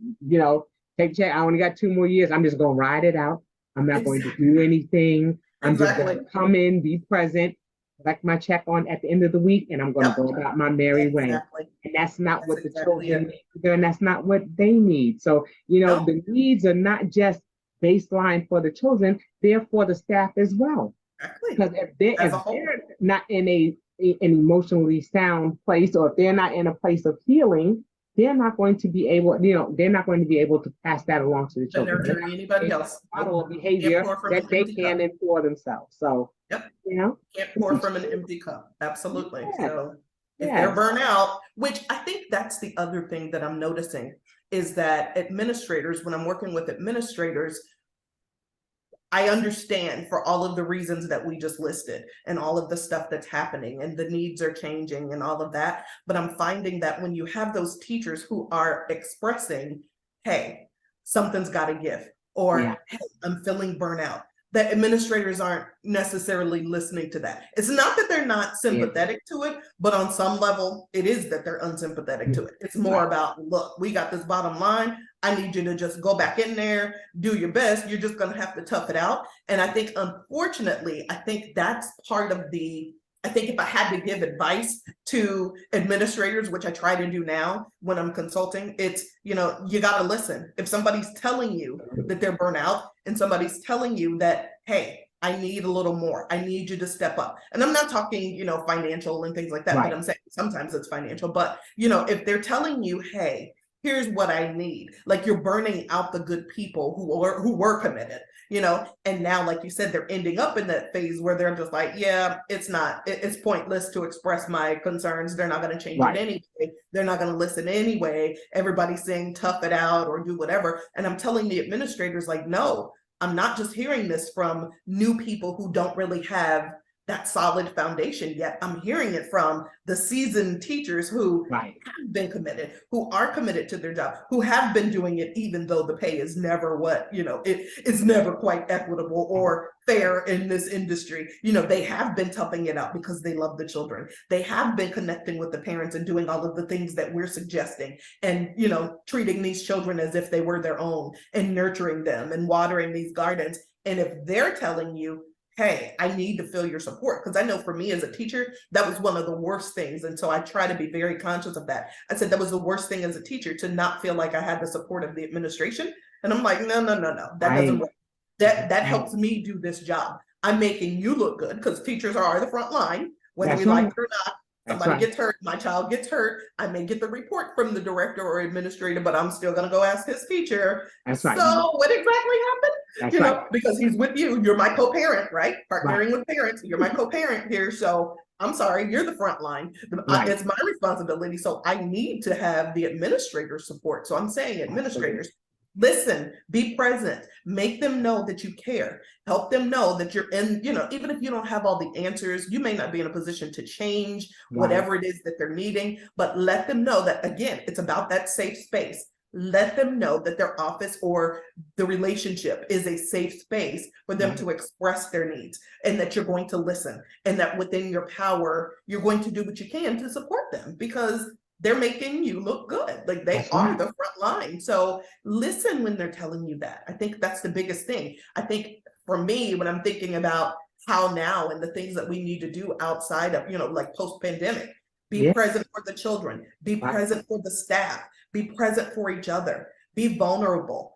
take check. I only got 2 more years. I'm just gonna ride it out. I'm not going to Exactly. do anything. I'm just Exactly. gonna come in, be present, collect my check on at the end of the week, and I'm gonna Yep. go about my merry way. Exactly. And that's not That's what the exactly children it. need either, and that's not what they need. So, No, the needs are not just baseline for the children, they're for the staff as well. exactly. Because if As a whole. they're not in an emotionally sound place, or if they're not in a place of healing, they're not going to be able, they're not going to be able to pass that along to the To children. They're nurture not anybody going to else. model Nope. a Can't behavior pour from an that they empty can cup. for themselves. So, Yep. you know, Can't it's pour a from an empty cup. Absolutely. yes, So if they're yes, burnout, which I think that's the other thing that I'm noticing is that administrators, when I'm working with administrators, I understand for all of the reasons that we just listed and all of the stuff that's happening and the needs are changing and all of that. But I'm finding that when you have those teachers who are expressing, hey, something's got to give, yeah, or hey, I'm feeling burnout, that administrators aren't necessarily listening to that. It's not that they're not yeah, sympathetic to it, but on some level, it is that they're unsympathetic to it. It's more right, about, look, we got this bottom line. I need you to just go back in there, do your best. You're just going to have to tough it out. And I think, unfortunately, I think that's part of I think if I had to give advice to administrators, which I try to do now when I'm consulting, it's, you got to listen. If somebody's telling you that they're burnt out and somebody's telling you that, hey, I need a little more. I need you to step up. And I'm not talking, financial and things like that, but right, I'm saying sometimes it's financial. But, if they're telling you, hey, here's what I need. Like you're burning out the good people who were committed, and now, like you said, they're ending up in that phase where they're just like, yeah, it's pointless to express my concerns. They're not going to change it right. anyway. They're not going to listen anyway. Everybody's saying tough it out or do whatever. And I'm telling the administrators like, no, I'm not just hearing this from new people who don't really have that solid foundation yet. I'm hearing it from the seasoned teachers who Right. have been committed, who are committed to their job, who have been doing it even though the pay is never it's never quite equitable or fair in this industry. They have been toughing it out because they love the children. They have been connecting with the parents and doing all of the things that we're suggesting and, treating these children as if they were their own and nurturing them and watering these gardens. And if they're telling you, hey, I need to feel your support. Because I know for me as a teacher, that was one of the worst things. And so I try to be very conscious of that. I said that was the worst thing as a teacher, to not feel like I had the support of the administration. And I'm like, no, no, no, no, that doesn't Right. work. That helps me do this job. I'm making you look good because teachers are the front line, whether we That's like right. it or not. That's Somebody right. gets hurt, my child gets hurt. I may get the report from the director or administrator, but I'm still going to go ask his teacher. That's right. So what exactly happened? That's right. Because he's with you. You're my co-parent, right? Right. Partnering with parents. You're my co-parent here. So I'm sorry, you're the front line. Right. It's my responsibility. So I need to have the administrator support. So I'm saying administrators, listen, be present, make them know that you care, help them know that you're in, even if you don't have all the answers, you may not be in a position to change whatever it is that they're needing, but let them know that, again, it's about that safe space. Let them know that their office or the relationship is a safe space for them to express their needs, and that you're going to listen, and that within your power, you're going to do what you can to support them, because they're making you look good. Like they That's are right. the front line. So listen when they're telling you that. I think that's the biggest thing. I think for me, when I'm thinking about how now and the things that we need to do outside of, like post-pandemic, be Yeah. present for the children, be Right. present for the staff, be present for each other, be vulnerable,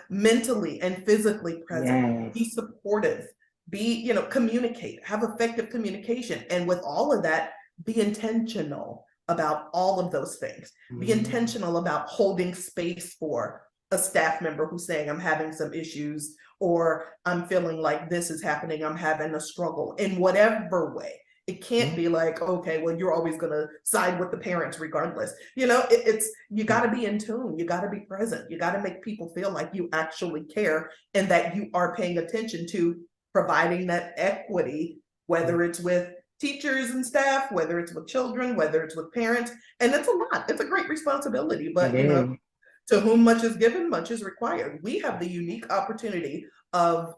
mentally and physically present, Yes. be supportive, be, communicate, have effective communication. And with all of that, be intentional about all of those things. Be intentional about holding space for a staff member who's saying, I'm having some issues, or I'm feeling like this is happening, I'm having a struggle in whatever way. It can't be like, okay, well, you're always going to side with the parents regardless. It's you got to be in tune. You got to be present. You got to make people feel like you actually care and that you are paying attention to providing that equity, whether it's with teachers and staff, whether it's with children, whether it's with parents. And it's a lot. It's a great responsibility, but to whom much is given, much is required. We have the unique opportunity of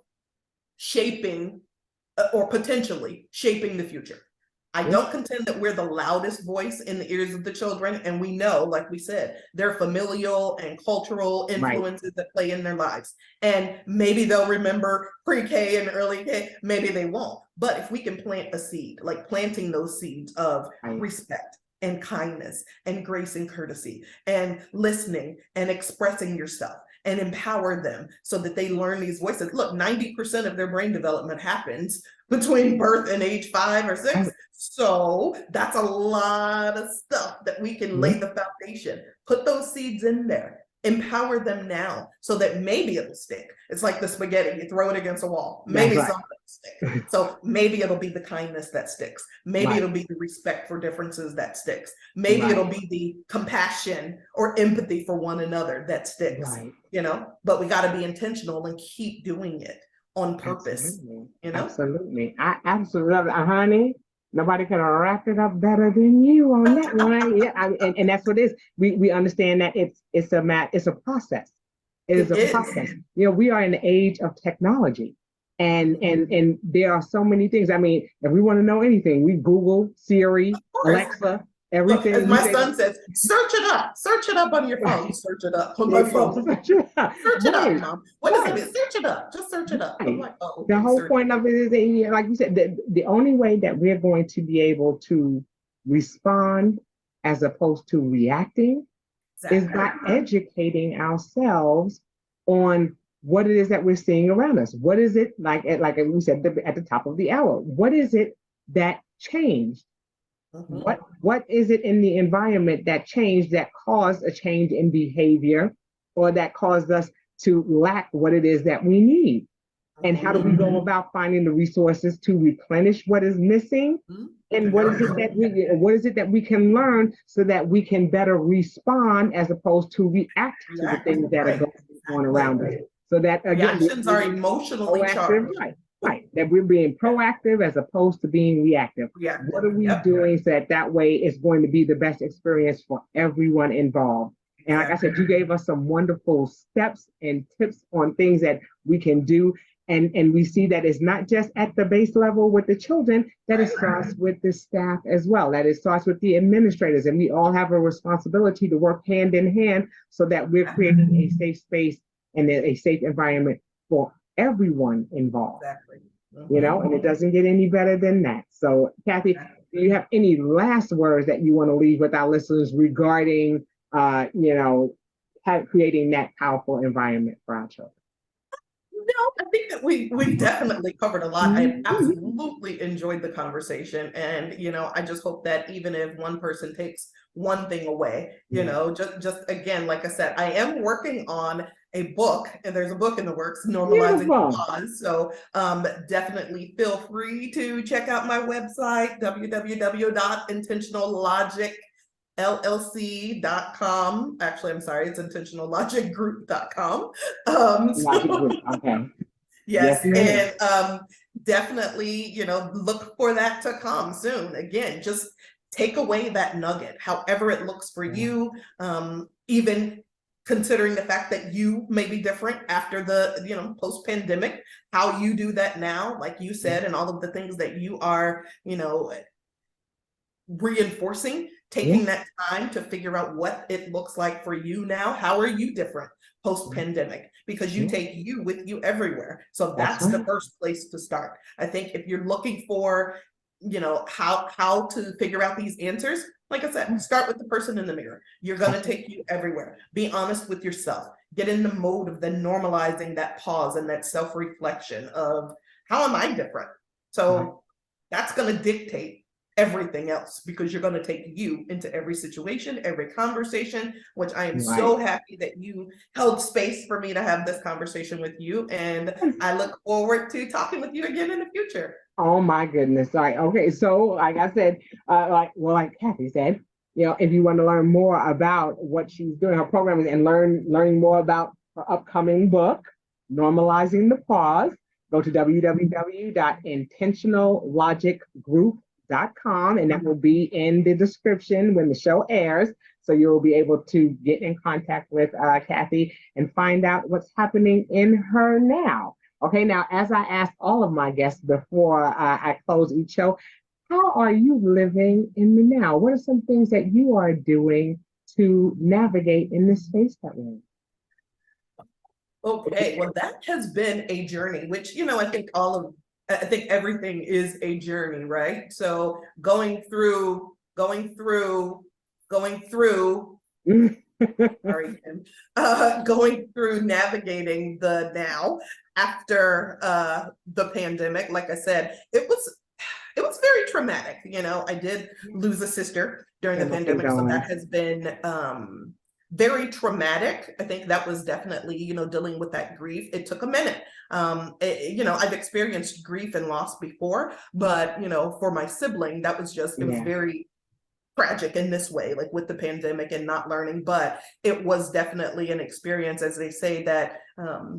shaping or potentially shaping the future. I don't contend that we're the loudest voice in the ears of the children. And we know, like we said, there are familial and cultural influences that play in their lives. And maybe they'll remember pre-K and early K, maybe they won't. But if we can plant a seed, like planting those seeds of respect and kindness and grace and courtesy and listening and expressing yourself, and empower them so that they learn these voices. Look, 90% of their brain development happens between birth and age 5 or 6. So that's a lot of stuff that we can lay the foundation, put those seeds in there, empower them now so that maybe it'll stick. It's like the spaghetti, you throw it against a wall, maybe something will stick. So maybe it'll be the kindness that sticks. Maybe it'll be the respect for differences that sticks. Maybe it'll be the compassion or empathy for one another that sticks, but we got to be intentional and keep doing it on purpose. Absolutely. I absolutely love it. Honey, nobody can wrap it up better than you on that one. Yeah, and that's what it is. We understand that it's a process. It is a process. We are in the age of technology, and there are so many things. I mean, if we want to know anything, we Google, Siri, Alexa, everything. Look, as my son says, search it up on your phone. Search it up on my phone. Search it up, Mom. What does it mean? Search it up. Just search it up. I'm like, oh, the whole point of it is that, like you said, the only way that we're going to be able to respond as opposed to reacting is by educating ourselves on what it is that we're seeing around us. What is it, like we said at the top of the hour, what is it that changed? What is it in the environment that changed, that caused a change in behavior, or that caused us to lack what it is that we need? And how do we go about finding the resources to replenish what is missing? And what is it that we can learn so that we can better respond as opposed to react to the things that are going on around us? So that again, reactions are emotionally charged. Right, that we're being proactive as opposed to being reactive. What are we doing so that way it's going to be the best experience for everyone involved? And like I said, you gave us some wonderful steps and tips on things that we can do. And we see that it's not just at the base level with the children, that it starts with the staff as well, that it starts with the administrators. And we all have a responsibility to work hand in hand so that we're creating a safe space and a safe environment for everyone involved. And it doesn't get any better than that. So Cathy, do you have any last words that you want to leave with our listeners regarding creating that powerful environment for our children? No, I think that we've definitely covered a lot. I absolutely enjoyed the conversation. And, I just hope that even if one person takes one thing away, just again, like I said, I am working on a book, and there's a book in the works, Normalizing Pause. So definitely feel free to check out my website, www.intentionallogicllc.com. Actually, I'm sorry, it's intentionallogicgroup.com. Yes, and definitely, look for that to come soon. Again, just take away that nugget, however it looks for you, even considering the fact that you may be different after the, post-pandemic, how you do that now, like you said, and all of the things that you are, reinforcing, taking that time to figure out what it looks like for you now. How are you different post-pandemic? Because you take you with you everywhere. So that's the first place to start. I think if you're looking for, how to figure out these answers, like I said, start with the person in the mirror. You're going to take you everywhere. Be honest with yourself. Get in the mode of then normalizing that pause and that self-reflection of, how am I different? So that's going to dictate everything else, because you're going to take you into every situation, every conversation, which I am so happy that you held space for me to have this conversation with you. And I look forward to talking with you again in the future. Oh my goodness. All right. Okay. So like I said, like Cathy said, if you want to learn more about what she's doing, her program, and learning more about her upcoming book, Normalizing the Pause, go to www.intentionallogicgroup.com, and that will be in the description when the show airs. So you'll be able to get in contact with Cathy and find out what's happening in her now. Okay, now, as I ask all of my guests before I close each show, how are you living in the now? What are some things that you are doing to navigate in this space that we're in? Okay, well, that has been a journey, which, I think everything is a journey, right? So going through sorry, Kim, going through navigating the now after the pandemic, like I said, it was very traumatic. I did lose a sister during the pandemic, so that has been very traumatic. I think that was definitely, dealing with that grief. It took a minute. I've experienced grief and loss before, but, for my sibling, that was just, it was very tragic in this way, like with the pandemic and not learning, but it was definitely an experience, as they say, that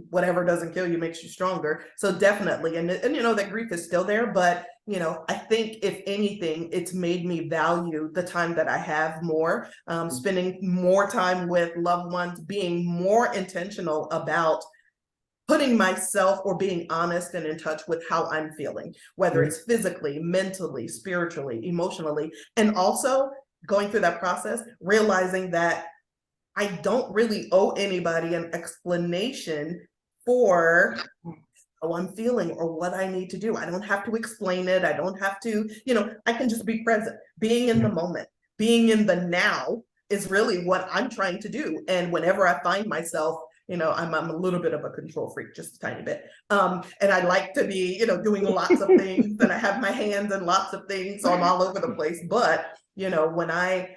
whatever doesn't kill you makes you stronger. So definitely, and that grief is still there, but I think if anything, it's made me value the time that I have more, spending more time with loved ones, being more intentional about putting myself or being honest and in touch with how I'm feeling, whether it's physically, mentally, spiritually, emotionally, and also going through that process, realizing that I don't really owe anybody an explanation for how I'm feeling or what I need to do. I don't have to explain it. I don't have to, I can just be present. Being in the moment, being in the now is really what I'm trying to do. And whenever I find myself, I'm a little bit of a control freak, just a tiny bit. And I like to be, doing lots of things, and I have my hands in lots of things, so I'm all over the place. But, when I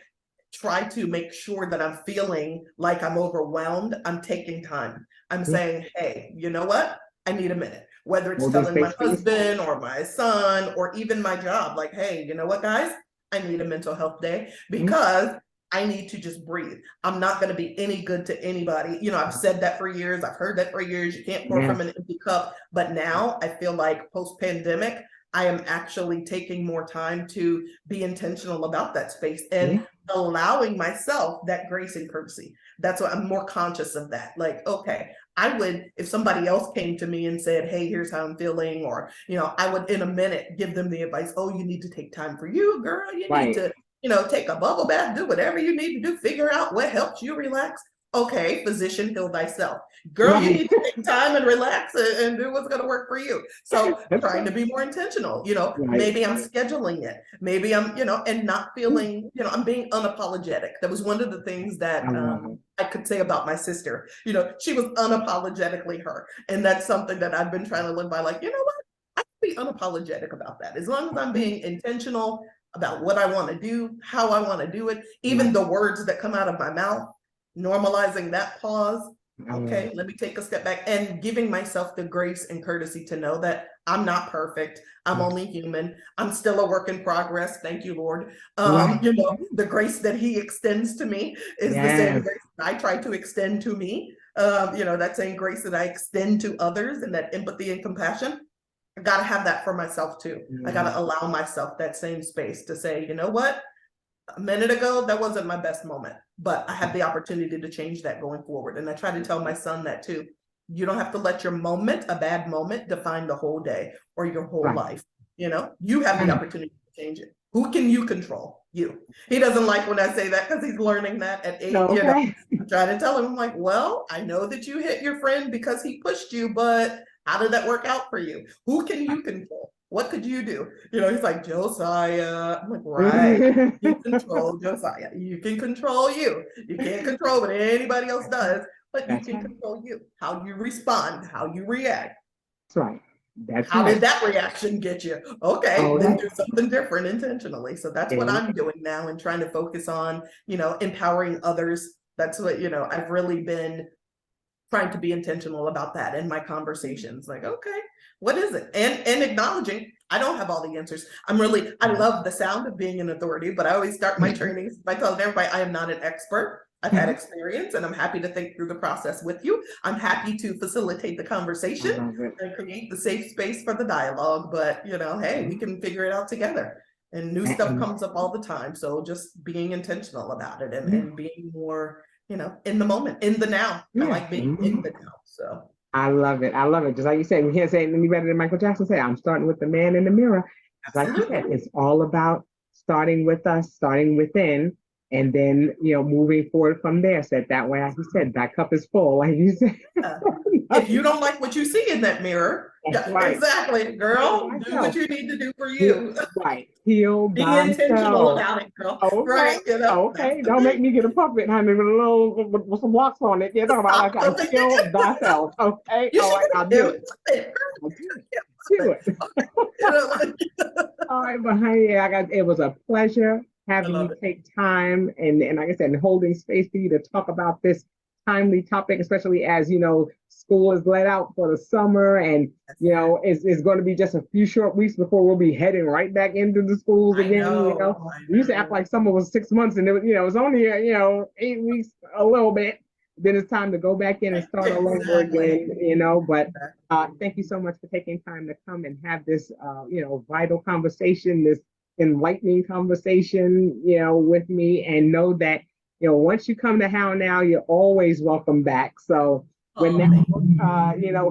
try to make sure that I'm feeling like I'm overwhelmed, I'm taking time. I'm saying, hey, you know what? I need a minute. Whether it's telling my husband or my son or even my job, like, hey, you know what, guys? I need a mental health day because I need to just breathe. I'm not going to be any good to anybody. I've said that for years. I've heard that for years. You can't pour from an empty cup. But now I feel like post-pandemic, I am actually taking more time to be intentional about that space and allowing myself that grace and courtesy. That's why I'm more conscious of that. Like, okay, I would, if somebody else came to me and said, hey, here's how I'm feeling, or, I would in a minute give them the advice, oh, you need to take time for you, girl. You need to take a bubble bath, do whatever you need to do, figure out what helps you relax. Okay, physician, heal thyself. Girl, you need to take time and relax and do what's going to work for you. So trying to be more intentional, maybe I'm scheduling it. Maybe I'm, and not feeling, I'm being unapologetic. That was one of the things that I could say about my sister. She was unapologetically her. And that's something that I've been trying to live by. Like, you know what? I can be unapologetic about that. As long as I'm being intentional about what I want to do, how I want to do it, even the words that come out of my mouth, normalizing that pause. Okay, let me take a step back and giving myself the grace and courtesy to know that I'm not perfect. I'm only human. I'm still a work in progress. Thank you, Lord. The grace that he extends to me is the same grace that I try to extend to me. That same grace that I extend to others, and that empathy and compassion. I got to have that for myself too. I got to allow myself that same space to say, you know what? A minute ago, that wasn't my best moment, but I have the opportunity to change that going forward. And I try to tell my son that too. You don't have to let your moment, a bad moment, define the whole day or your whole life. You have the opportunity to change it. Who can you control? you. He doesn't like when I say that because he's learning that at 8. Okay. You know, I'm trying to tell him, I'm like, well, I know that you hit your friend because he pushed you, but how did that work out for you? Who can you control? What could you do? You know, he's like, Josiah. I'm like, right. You control Josiah. You can control you. You can't control what anybody else does, but you That's can right. control you. How you respond, how you react. That's right. That's How right. did that reaction get you? Okay, All then right. do something different intentionally. So that's what And I'm doing now and trying to focus on, empowering others. That's what, I've really been trying to be intentional about that in my conversations. Like, okay, what is it? And acknowledging I don't have all the answers. I love the sound of being an authority, but I always start my trainings by telling everybody I am not an expert. I've had experience and I'm happy to think through the process with you. I'm happy to facilitate the I conversation love it. and create the safe space for the dialogue. But, hey, we can figure it out together. And new stuff comes up all the time. So just being intentional about it and being more, in the moment, in the now. I like being in the now. So I love it. I love it. Just like you said, we can't say any better than Michael Jackson said. I'm starting with the man in the mirror. Just like you said, it's all about starting with us, starting within, and then moving forward from there. Said that way, like you said, that cup is full, like you said. If you don't like what you see in that mirror, That's right. Exactly, girl, do what you need to do for you. Right. Heal Be intentional thyself. about it, girl. Okay. Right, Okay. Don't make me get a puppet, honey, with a little with some blocks on it. You're talking about like I heal thyself. Okay. You All right. I'll do it. I'll do it. All right, but honey, it was a pleasure having you it. take time and like I said, holding space for you to talk about this timely topic, especially as school is let out for the summer, and it's going to be just a few short weeks before we'll be heading right back into the schools again. We used to act like summer was 6 months, and it was only 8 weeks, a little bit. Then it's time to go back in and start all over again. But thank you so much for taking time to come and have this vital conversation, this enlightening conversation with me, and know that once you come to How Now, you're always welcome back. So when that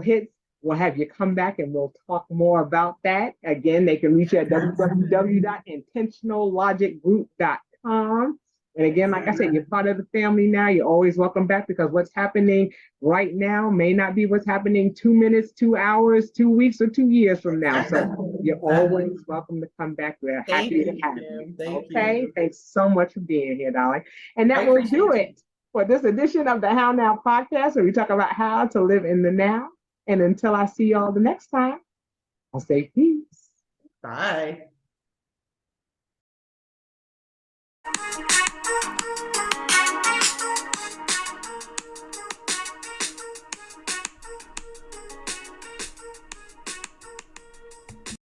hits, we'll have you come back and we'll talk more about that. Again, they can reach you at www.intentionallogicgroup.com. And again, like I said, you're part of the family now. You're always welcome back, because what's happening right now may not be what's happening 2 minutes, 2 hours, 2 weeks, or 2 years from now. So you're always welcome to come back. We're happy to have you. Okay. Thanks so much for being here, darling. And that will do it for this edition of the How Now podcast, where we talk about how to live in the now. And until I see y'all the next time, I'll say peace. Bye.